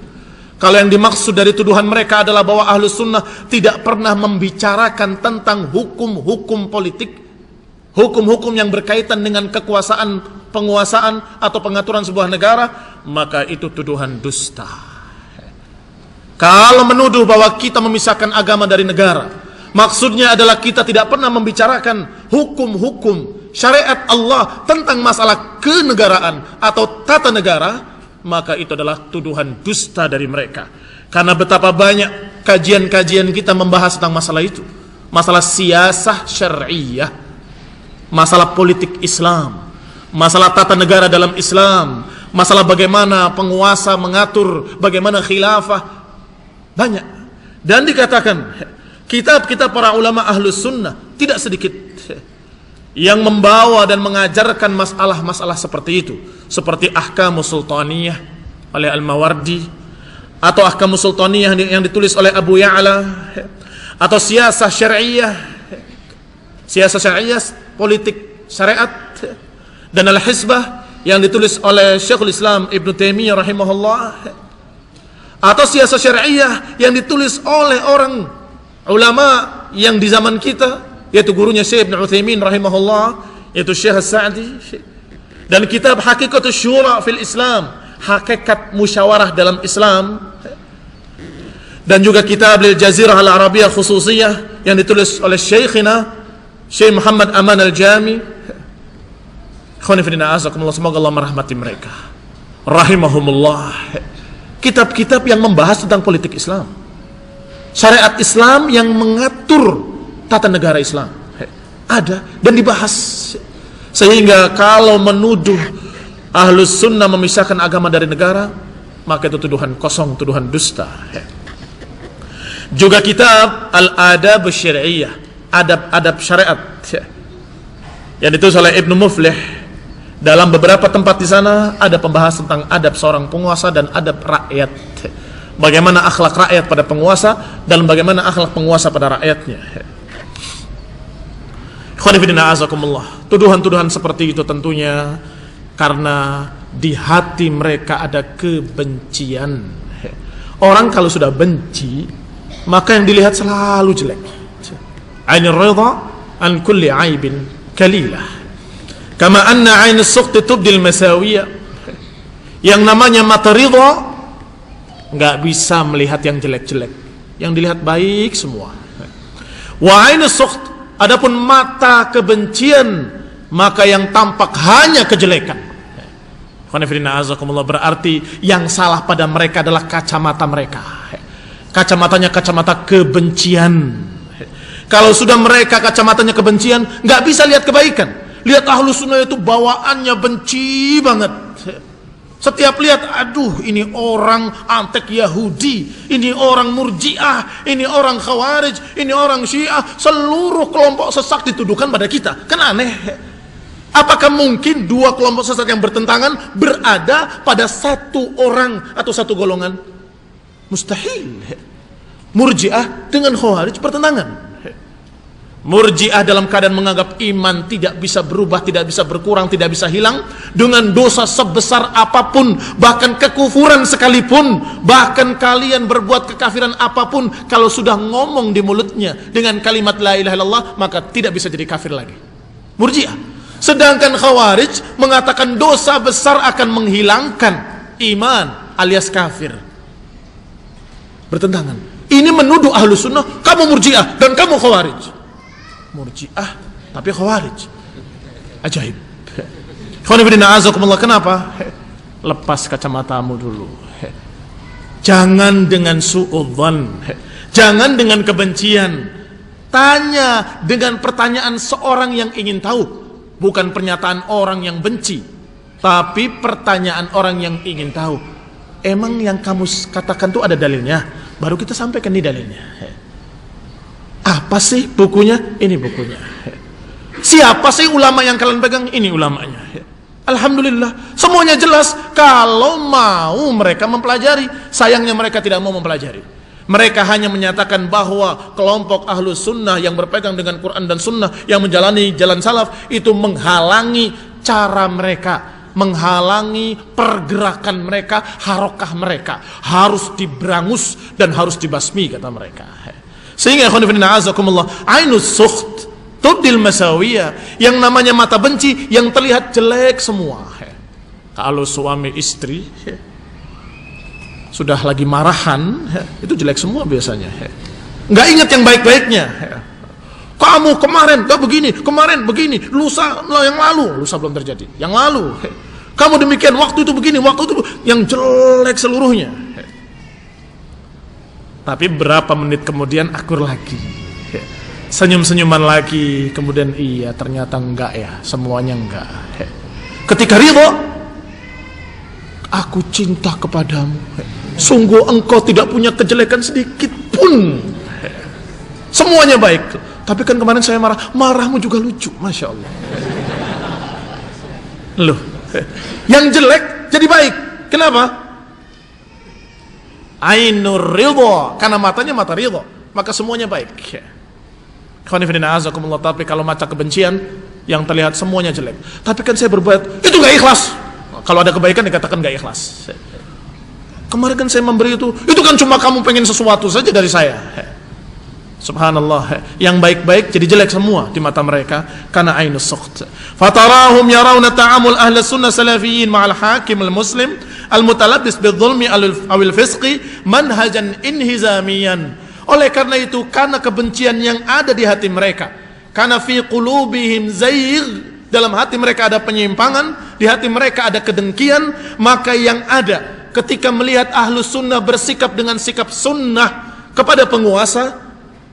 kalau yang dimaksud dari tuduhan mereka adalah bahwa Ahlus Sunnah tidak pernah membicarakan tentang hukum-hukum politik, hukum-hukum yang berkaitan dengan kekuasaan, penguasaan atau pengaturan sebuah negara, maka itu tuduhan dusta. Kalau menuduh bahwa kita memisahkan agama dari negara, maksudnya adalah kita tidak pernah membicarakan hukum-hukum syariat Allah tentang masalah kenegaraan atau tata negara, maka itu adalah tuduhan dusta dari mereka. Karena betapa banyak kajian-kajian kita membahas tentang masalah itu, masalah siyasah syar'iyah, masalah politik Islam, masalah tata negara dalam Islam, masalah bagaimana penguasa mengatur, bagaimana khilafah, banyak. Dan dikatakan kitab-kitab para ulama Ahlus Sunnah tidak sedikit yang membawa dan mengajarkan masalah-masalah seperti itu, seperti Ahkamus Sultaniyah oleh Al-Mawardi, atau Ahkamus Sultaniyah yang ditulis oleh Abu Ya'la, atau Siyasah Syar'iyyah, Siyasah Syar'iyyah, politik syariat, dan Al-Hizbah yang ditulis oleh Syekhul Islam Ibn Taimiyah rahimahullah, atau Siyasah Syar'iyyah yang ditulis oleh orang ulama yang di zaman kita, yaitu gurunya Syekh Ibn Utsaimin rahimahullah, yaitu Syekh As-Sa'di, dan kitab Haqiqatus Syura fil Islam, hakikat musyawarah dalam Islam, dan juga kitab Lil Jazirah Al-Arabiyah Khususiyah yang ditulis oleh Syekhina Syekh Muhammad Aman Al-Jami. Semoga Allah merahmati mereka rahimahumullah. Kitab-kitab yang membahas tentang politik Islam, syariat Islam yang mengatur tata negara Islam ada dan dibahas, sehingga kalau menuduh Ahlus Sunnah memisahkan agama dari negara, maka itu tuduhan kosong, tuduhan dusta. Juga kitab Al-Adab Syar'iyyah, adab-adab syariat, yang ditulis oleh Ibnu Muflih. Dalam beberapa tempat di sana ada pembahasan tentang adab seorang penguasa dan adab rakyat, bagaimana akhlak rakyat pada penguasa dan bagaimana akhlak penguasa pada rakyatnya. Tuduhan-tuduhan seperti itu tentunya karena di hati mereka ada kebencian. Orang kalau sudah benci, maka yang dilihat selalu jelek. Ainur ridha an kulli aibin kalilah. Kama anna ainus suqti tubdil masawiyah. Yang namanya mata ridha enggak bisa melihat yang jelek-jelek, yang dilihat baik semua. Wa ainus suqt, adapun mata kebencian, maka yang tampak hanya kejelekan. Berarti yang salah pada mereka adalah kacamata mereka. Kacamatanya kacamata kebencian. Kalau sudah mereka kacamatanya kebencian, nggak bisa lihat kebaikan. Lihat Ahlus Sunnah itu bawaannya benci banget. Setiap lihat, aduh ini orang antek Yahudi, ini orang Murji'ah, ini orang Khawarij, ini orang Syiah. Seluruh kelompok sesat dituduhkan pada kita. Kan aneh. Apakah mungkin dua kelompok sesat yang bertentangan berada pada satu orang atau satu golongan? Mustahil. Murji'ah dengan Khawarij bertentangan. Murji'ah dalam keadaan menganggap iman tidak bisa berubah, tidak bisa berkurang, tidak bisa hilang dengan dosa sebesar apapun, bahkan kekufuran sekalipun, bahkan kalian berbuat kekafiran apapun, kalau sudah ngomong di mulutnya dengan kalimat la ilaha illallah, maka tidak bisa jadi kafir lagi. Murji'ah. Sedangkan Khawarij mengatakan dosa besar akan menghilangkan iman alias kafir. Bertentangan. Ini menuduh Ahlus Sunnah, kamu Murji'ah dan kamu Khawarij. Murji'ah tapi Khawarij. Ajaib. Kenapa? Lepas kacamatamu dulu. Jangan dengan suudzon, jangan dengan kebencian. Tanya dengan pertanyaan seorang yang ingin tahu, bukan pernyataan orang yang benci, tapi pertanyaan orang yang ingin tahu. Emang yang kamu katakan itu ada dalilnya? Baru kita sampaikan nih dalilnya. Apa sih bukunya? Ini bukunya. Siapa sih ulama yang kalian pegang? Ini ulamanya. Alhamdulillah, semuanya jelas kalau mau mereka mempelajari. Sayangnya mereka tidak mau mempelajari. Mereka hanya menyatakan bahwa kelompok Ahlus Sunnah yang berpegang dengan Quran dan Sunnah, yang menjalani jalan salaf, itu menghalangi cara mereka, menghalangi pergerakan mereka, harokah mereka. Harus diberangus dan harus dibasmi, kata mereka. Sehingga ainus sukht tubdil masawiyah, yang namanya mata benci yang terlihat jelek semua. Kalau suami istri sudah lagi marahan, itu jelek semua biasanya. Nggak ingat yang baik-baiknya. Kamu kemarin gak begini, kemarin begini, lusa yang lalu, lusa belum terjadi, yang lalu. Kamu demikian, waktu itu begini, waktu itu yang jelek seluruhnya. Tapi berapa menit kemudian akur lagi, senyum-senyuman lagi, kemudian iya ternyata enggak ya, semuanya enggak. Ketika ridho, aku cinta kepadamu, sungguh engkau tidak punya kejelekan sedikit pun, semuanya baik. Tapi kan kemarin saya marah. Marahmu juga lucu, Masya Allah. Loh, yang jelek jadi baik. Kenapa? Ainur ridho, karena matanya mata ridho, maka semuanya baik. Tapi kalau mata kebencian, yang terlihat semuanya jelek. Tapi kan saya berbuat, itu gak ikhlas. Kalau ada kebaikan dikatakan gak ikhlas. Kemarin kan saya memberi itu kan cuma kamu pengen sesuatu saja dari saya. Subhanallah, yang baik-baik jadi jelek semua di mata mereka karena ainus sukht. Fatarahum yarawna ta'amul ahli sunnah salafiyin ma'al hakim al-muslim al-mutalabbis bidzulmi awil fisqi manhajan inhizamiyan. Oleh karena itu, karena kebencian yang ada di hati mereka, karena fi qulubihim zayg, dalam hati mereka ada penyimpangan, di hati mereka ada kedengkian, maka yang ada ketika melihat ahlus sunnah bersikap dengan sikap sunnah kepada penguasa,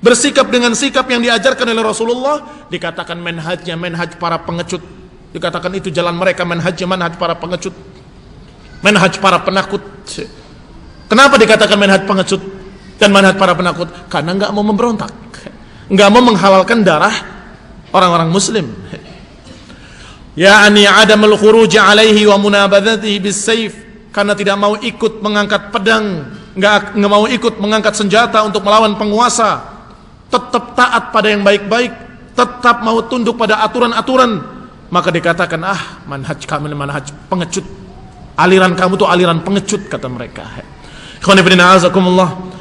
bersikap dengan sikap yang diajarkan oleh Rasulullah, dikatakan manhajnya manhaj para pengecut, dikatakan itu jalan mereka manhajnya manhaj para pengecut, manhaj para penakut. Kenapa dikatakan manhaj pengecut dan manhaj para penakut? Karena enggak mau memberontak, enggak mau menghalalkan darah orang-orang muslim, yakni adamul khuruj alaihi wa munabadatihi bis-sayf, karena tidak mau ikut mengangkat pedang, enggak mau ikut mengangkat senjata untuk melawan penguasa, tetap taat pada yang baik-baik, tetap mau tunduk pada aturan-aturan, maka dikatakan manhaj kami manhaj pengecut, aliran kamu tuh aliran pengecut, kata mereka.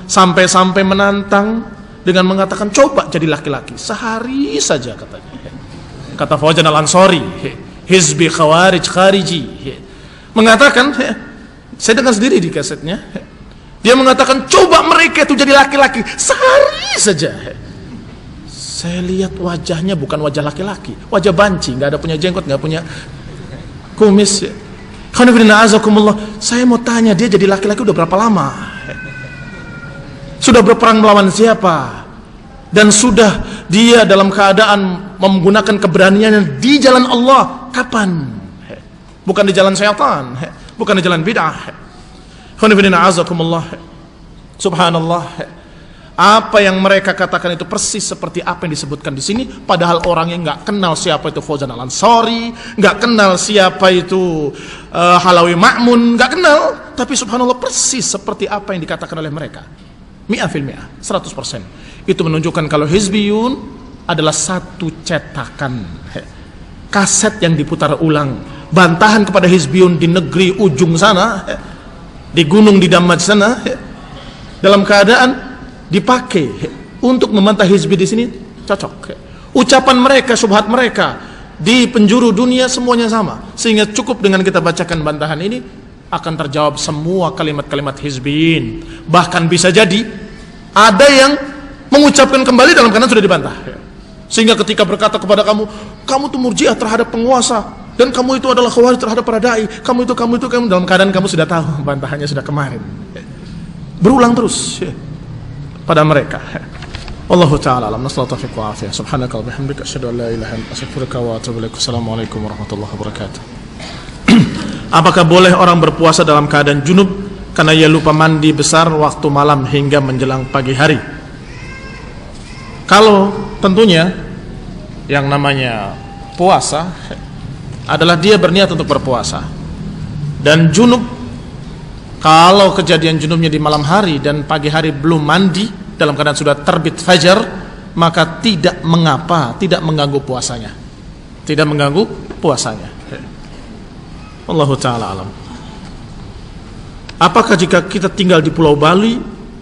Sampai-sampai menantang dengan mengatakan coba jadi laki-laki sehari saja, katanya. Kata Fauzan Al-Ansari, hizbi khawarij khariji, mengatakan, saya dengar sendiri di kasetnya, dia mengatakan coba mereka itu jadi laki-laki sehari saja. Saya lihat wajahnya bukan wajah laki-laki, wajah banci, nggak ada punya jenggot, nggak punya kumis. Saya mau tanya, dia jadi laki-laki udah berapa lama? Sudah berperang melawan siapa? Dan sudah dia dalam keadaan menggunakan keberaniannya di jalan Allah kapan? Bukan di jalan syaitan, bukan di jalan bid'ah. Subhanallah, apa yang mereka katakan itu persis seperti apa yang disebutkan di sini, padahal orang yang nggak kenal siapa itu Fauzan Al-Ansari, nggak kenal siapa itu Halawi Ma'mun, nggak kenal, tapi subhanallah persis seperti apa yang dikatakan oleh mereka. 100%. Itu menunjukkan kalau hizbiyun adalah satu cetakan kaset yang diputar ulang, bantahan kepada hizbiyun di negeri ujung sana, di gunung di Damaj sana, dalam keadaan dipakai untuk membantah hizbi di sini cocok. Ucapan mereka, syubhat mereka di penjuru dunia semuanya sama, sehingga cukup dengan kita bacakan bantahan ini akan terjawab semua kalimat-kalimat hizbiyin. Bahkan bisa jadi ada yang mengucapkan kembali dalam keadaan sudah dibantah, sehingga ketika berkata kepada kamu tuh murjiah terhadap penguasa, dan kamu itu adalah khawarij terhadap para dai, kamu itu dalam keadaan kamu sudah tahu bantahannya sudah kemarin, berulang terus pada mereka. Wallahu ta'ala alam. Nasallahu taufiq wa afiyah. Subhanaka wa bihamdika asyhadu an la ilaha illa anta astaghfiruka wa atubu ilaik. Assalamualaikum warahmatullahi wabarakatuh. Apakah boleh orang berpuasa dalam keadaan junub karena ia lupa mandi besar waktu malam hingga menjelang pagi hari? Kalau tentunya yang namanya puasa adalah dia berniat untuk berpuasa, dan junub, kalau kejadian junubnya di malam hari dan pagi hari belum mandi dalam keadaan sudah terbit fajar, maka tidak mengapa, tidak mengganggu puasanya, tidak mengganggu puasanya. Allahu ta'ala alam. Apakah jika kita tinggal di Pulau Bali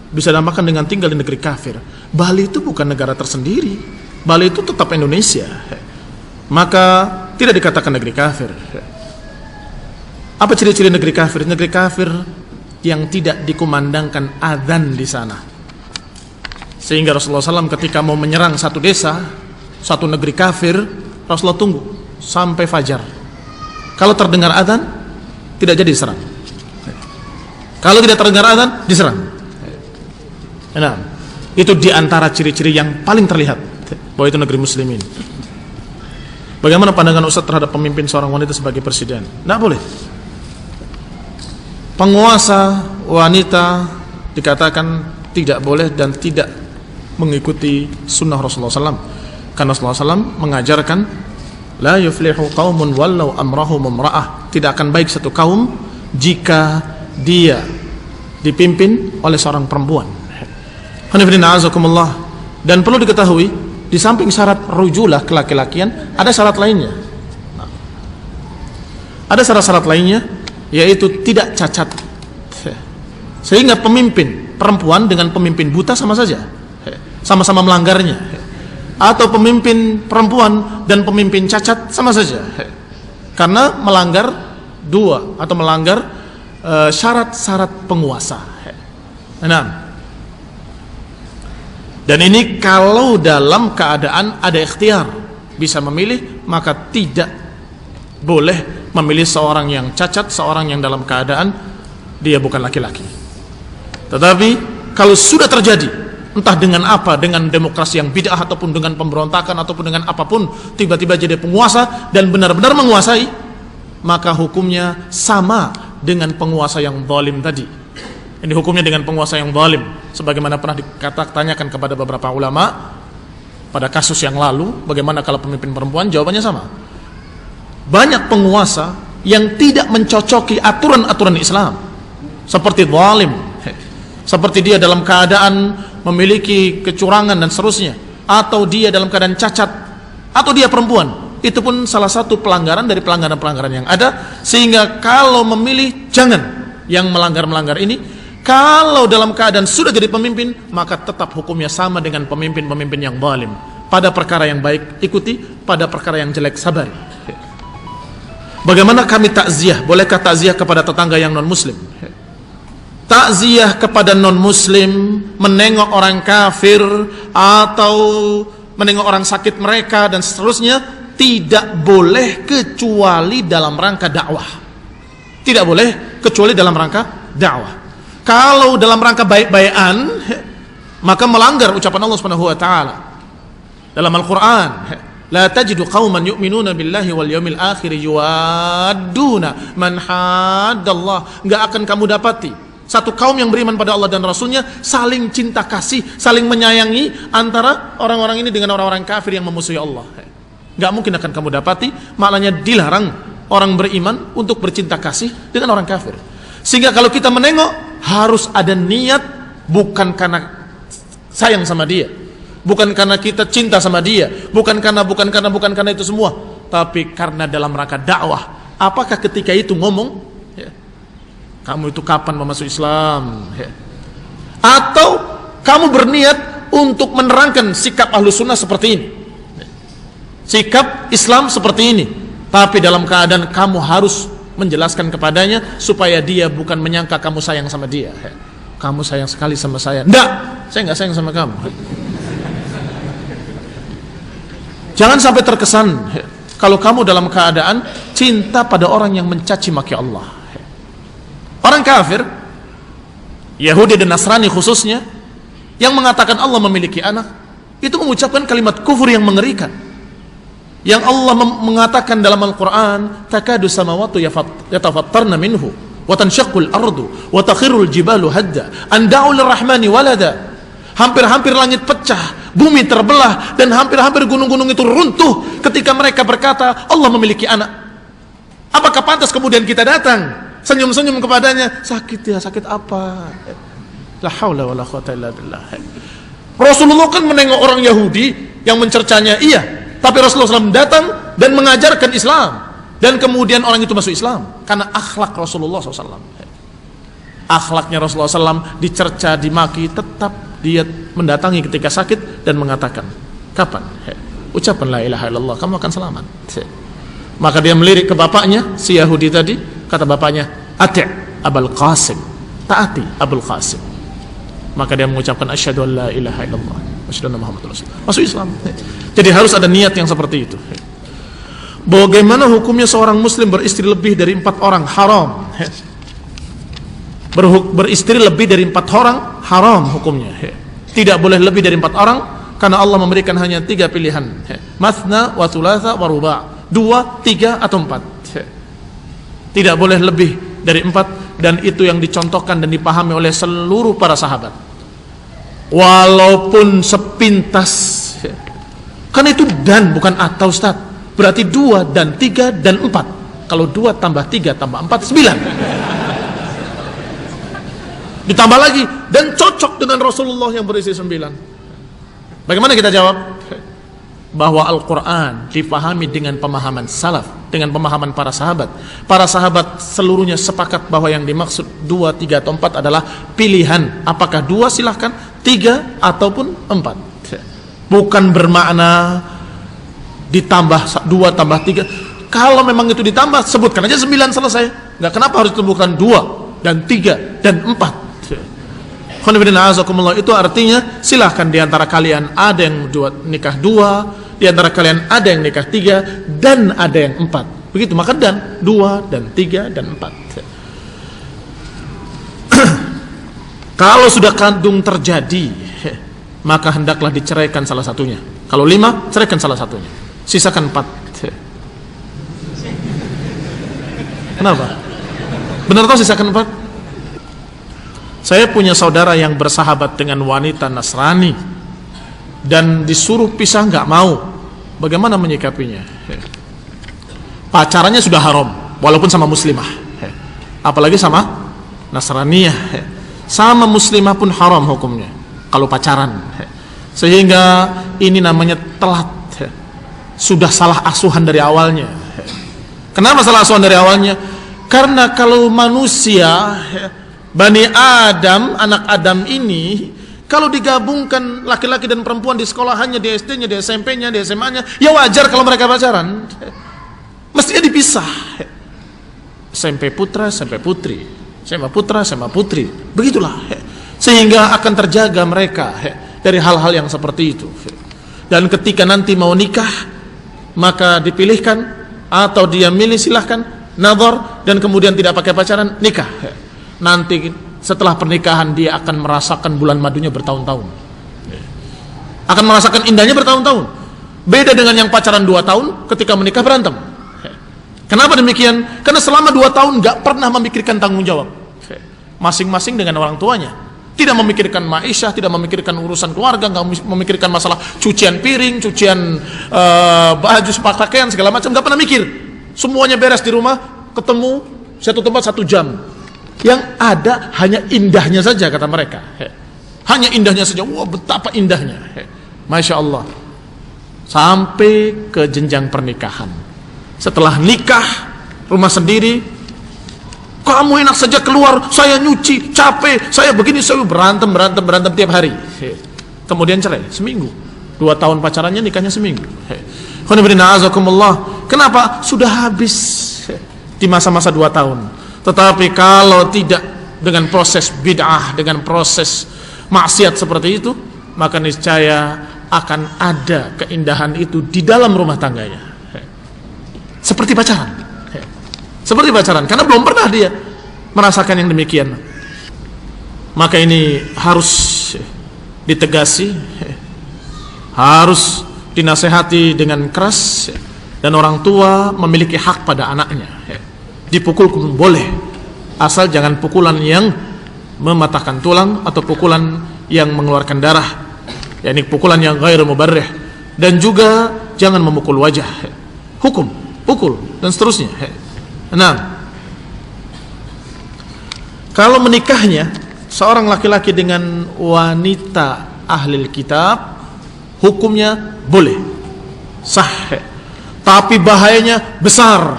bisa dinamakan dengan tinggal di negeri kafir? Bali itu bukan negara tersendiri, Bali itu tetap Indonesia, maka tidak dikatakan negeri kafir. Apa ciri-ciri negeri kafir? Negeri kafir yang tidak dikumandangkan adzan di sana, sehingga Rasulullah SAW ketika mau menyerang satu desa, satu negeri kafir, Rasulullah tunggu sampai fajar. Kalau terdengar adzan, tidak jadi diserang. Kalau tidak terdengar adzan, diserang. Nah, itu diantara ciri-ciri yang paling terlihat bahwa itu negeri muslimin. Bagaimana pandangan Ustaz terhadap pemimpin seorang wanita sebagai presiden? Tidak boleh. Penguasa wanita dikatakan tidak boleh dan tidak mengikuti sunnah Rasulullah SAW. Karena Rasulullah SAW mengajarkan, la yuflihu qaumun wallau amrahum imra'ah, tidak akan baik satu kaum jika dia dipimpin oleh seorang perempuan. Dan perlu diketahui, di samping syarat rujulah kelaki-lakian, ada syarat lainnya. Ada syarat-syarat lainnya, yaitu tidak cacat. Sehingga pemimpin perempuan dengan pemimpin buta sama saja, sama-sama melanggarnya. Atau pemimpin perempuan dan pemimpin cacat sama saja, karena melanggar dua atau melanggar syarat-syarat penguasa. Nah, dan ini kalau dalam keadaan ada ikhtiar, bisa memilih, maka tidak boleh memilih seorang yang cacat, seorang yang dalam keadaan dia bukan laki-laki. Tetapi kalau sudah terjadi, entah dengan apa, dengan demokrasi yang bid'ah ataupun dengan pemberontakan ataupun dengan apapun, tiba-tiba jadi penguasa dan benar-benar menguasai, maka hukumnya sama dengan penguasa yang zalim tadi. Ini hukumnya dengan penguasa yang zalim, sebagaimana pernah ditanyakan kepada beberapa ulama pada kasus yang lalu, bagaimana kalau pemimpin perempuan? Jawabannya sama. Banyak penguasa yang tidak mencocoki aturan-aturan Islam, seperti zalim, seperti dia dalam keadaan memiliki kecurangan dan seterusnya, atau dia dalam keadaan cacat, atau dia perempuan. Itu pun salah satu pelanggaran dari pelanggaran-pelanggaran yang ada. Sehingga kalau memilih, jangan yang melanggar-melanggar ini. Kalau dalam keadaan sudah jadi pemimpin, maka tetap hukumnya sama dengan pemimpin-pemimpin yang zalim. Pada perkara yang baik ikuti, pada perkara yang jelek sabari. Bagaimana kami takziah? Bolehkah takziah kepada tetangga yang non-muslim? Takziah kepada non-muslim, menengok orang kafir atau menengok orang sakit mereka dan seterusnya, tidak boleh kecuali dalam rangka dakwah. Tidak boleh kecuali dalam rangka dakwah. Kalau dalam rangka baik-baikan, maka melanggar ucapan Allah Subhanahu wa taala dalam Al-Qur'an, la tajidu qauman yu'minuna billahi wal yawmil akhir yuwadduna man haddallah. Enggak akan kamu dapati satu kaum yang beriman pada Allah dan Rasulnya saling cinta kasih, saling menyayangi antara orang-orang ini dengan orang-orang kafir yang memusuhi Allah. Enggak mungkin akan kamu dapati. Maknanya dilarang orang beriman untuk bercinta kasih dengan orang kafir. Sehingga kalau kita menengok, harus ada niat, bukan karena sayang sama dia, bukan karena kita cinta sama dia, bukan karena itu semua, tapi karena dalam rangka dakwah. Apakah ketika itu ngomong, kamu itu kapan masuk Islam, atau kamu berniat untuk menerangkan sikap ahlu sunnah seperti ini, sikap Islam seperti ini, tapi dalam keadaan kamu harus menjelaskan kepadanya supaya dia bukan menyangka kamu sayang sama dia. Kamu sayang sekali sama saya. Enggak, saya enggak sayang sama kamu. Jangan sampai terkesan kalau kamu dalam keadaan cinta pada orang yang mencaci maki Allah. Orang kafir, Yahudi dan Nasrani khususnya, yang mengatakan Allah memiliki anak, itu mengucapkan kalimat kufur yang mengerikan. Yang Allah mengatakan dalam Al-Quran, takadu samawatu yatafattarna minhu wa tanshaqqul ardu wa takhirul jibalu hadda an da'u lirrahmani walada. Hampir-hampir langit pecah, bumi terbelah, dan hampir-hampir gunung-gunung itu runtuh ketika mereka berkata Allah memiliki anak. Apakah pantas kemudian kita datang senyum-senyum kepadanya? Sakit ya, sakit apa? La haula wala quwwata illa billah. Rasulullah kan menengok orang Yahudi yang mencercanya, iya. Tapi Rasulullah SAW datang dan mengajarkan Islam, dan kemudian orang itu masuk Islam karena akhlak Rasulullah SAW. Akhlaknya Rasulullah SAW dicerca, dimaki, tetap dia mendatangi ketika sakit dan mengatakan, kapan? Ucapan la ilaha illallah, kamu akan selamat. Maka dia melirik ke bapaknya, si Yahudi tadi, kata bapaknya, ati' Abul Qasim, taati Abul Qasim. Maka dia mengucapkan asyhadu an la ilaha illallah, asyhadu anna Muhammadar Rasulullah, masuk Islam. Jadi harus ada niat yang seperti itu. Bagaimana hukumnya seorang muslim beristri lebih dari 4 orang? Haram. Beristri lebih dari 4 orang haram hukumnya. Tidak boleh lebih dari 4 orang, karena Allah memberikan hanya 3 pilihan, mathna wa thulatha wa ruba', 2, 3 atau 4. Tidak boleh lebih dari 4, dan itu yang dicontohkan dan dipahami oleh seluruh para sahabat. Walaupun sepintas Karena itu dan bukan atau, Ustaz. Berarti 2 dan 3 dan 4. Kalau 2 tambah 3 tambah 4 9. Ditambah lagi dan cocok dengan Rasulullah yang berisi 9. Bagaimana kita jawab? Bahwa Al-Quran dipahami dengan pemahaman salaf, dengan pemahaman para sahabat. Para sahabat seluruhnya sepakat bahwa yang dimaksud 2, 3 atau 4 adalah pilihan. Apakah 2 silahkan, 3 ataupun 4. Bukan bermakna ditambah 2 tambah 3. Kalau memang itu ditambah, sebutkan aja 9 selesai. Nggak, kenapa harus disebutkan 2 dan 3 dan 4? Itu artinya silahkan diantara kalian ada yang nikah 2, diantara kalian ada yang nikah 3, dan ada yang 4. Begitu, maka dan 2 dan 3 dan 4. Kalau sudah kandung terjadi, maka hendaklah diceraikan salah satunya. Kalau 5, ceraikan salah satunya, sisakan 4. Kenapa? Benar toh sisakan 4? Saya punya saudara yang bersahabat dengan wanita Nasrani dan disuruh pisah nggak mau. Bagaimana menyikapinya? Pacarannya sudah haram walaupun sama muslimah, apalagi sama Nasraniyah. Sama muslimah pun haram hukumnya kalau pacaran. Sehingga ini namanya telat, sudah salah asuhan dari awalnya. Kenapa salah asuhan dari awalnya? Karena kalau manusia, Bani Adam, anak Adam ini, kalau digabungkan laki-laki dan perempuan di sekolahannya, di SD-nya, di SMP-nya, di SMA-nya, ya wajar kalau mereka pacaran. Mestinya dipisah. SMP putra, SMP putri, SMA putra, SMA putri. Begitulah. Sehingga akan terjaga mereka dari hal-hal yang seperti itu. Dan ketika nanti mau nikah, maka dipilihkan, atau dia milih silahkan, nazar, dan kemudian tidak pakai pacaran, nikah. Nanti setelah pernikahan dia akan merasakan bulan madunya bertahun-tahun, akan merasakan indahnya bertahun-tahun. Beda dengan yang pacaran 2 tahun, ketika menikah berantem. Kenapa demikian? Karena selama 2 tahun gak pernah memikirkan tanggung jawab masing-masing dengan orang tuanya. Tidak memikirkan ma'isyah, tidak memikirkan urusan keluarga, gak memikirkan masalah cucian piring, cucian baju, pakaian, segala macam, gak pernah mikir. Semuanya beres di rumah, ketemu satu tempat 1 jam. Yang ada hanya indahnya saja, kata mereka. Hanya indahnya saja. Wah, betapa indahnya. Masya Allah. Sampai ke jenjang pernikahan. Setelah nikah, rumah sendiri, kamu enak saja keluar, saya nyuci, capek, saya begini, saya berantem tiap hari. Kemudian cerai, seminggu. 2 tahun pacarannya, nikahnya seminggu. Kenapa? Sudah habis di masa-masa 2 tahun. Tetapi kalau tidak dengan proses bid'ah, dengan proses maksiat seperti itu, maka niscaya akan ada keindahan itu di dalam rumah tangganya. Seperti pacaran. Seperti pacaran, karena belum pernah dia merasakan yang demikian. Maka ini harus ditegasi, harus dinasehati dengan keras, dan orang tua memiliki hak pada anaknya. Dipukul pun boleh, asal jangan pukulan yang mematahkan tulang atau pukulan yang mengeluarkan darah, yakni pukulan yang ghairu mubarrih. Dan juga jangan memukul wajah, hukum pukul dan seterusnya. Nah, kalau menikahnya seorang laki-laki dengan wanita ahlil kitab, hukumnya boleh, sah, tapi bahayanya besar.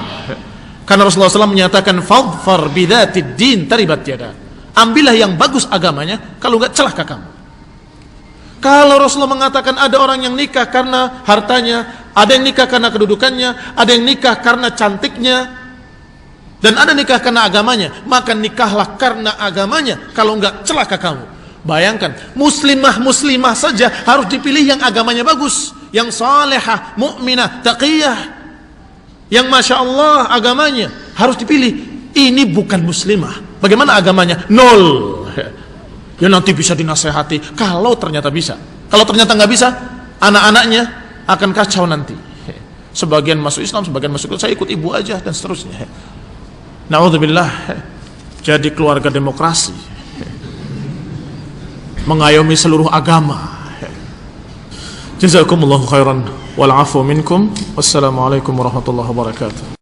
Karena Rasulullah SAW menyatakan fadfar bidzatid din taribat yada. Ambillah yang bagus agamanya, kalau enggak celaka kamu. Kalau Rasulullah mengatakan ada orang yang nikah karena hartanya, ada yang nikah karena kedudukannya, ada yang nikah karena cantiknya, dan ada nikah karena agamanya, maka nikahlah karena agamanya, kalau enggak celaka kamu. Bayangkan, muslimah saja harus dipilih yang agamanya bagus, yang salihah, mukminah, taqiyah, yang Masya Allah agamanya harus dipilih. Ini bukan muslimah, bagaimana agamanya? Nol. Ya nanti bisa dinasehati kalau ternyata bisa. Kalau ternyata nggak bisa, anak-anaknya akan kacau nanti. Sebagian masuk Islam, sebagian masuk Islam, saya ikut ibu aja, dan seterusnya. Na'udzubillah. Jadi keluarga demokrasi, mengayomi seluruh agama. Jazakumullahu khairan wal afu minkum. Wassalamualaikum warahmatullahi wabarakatuh.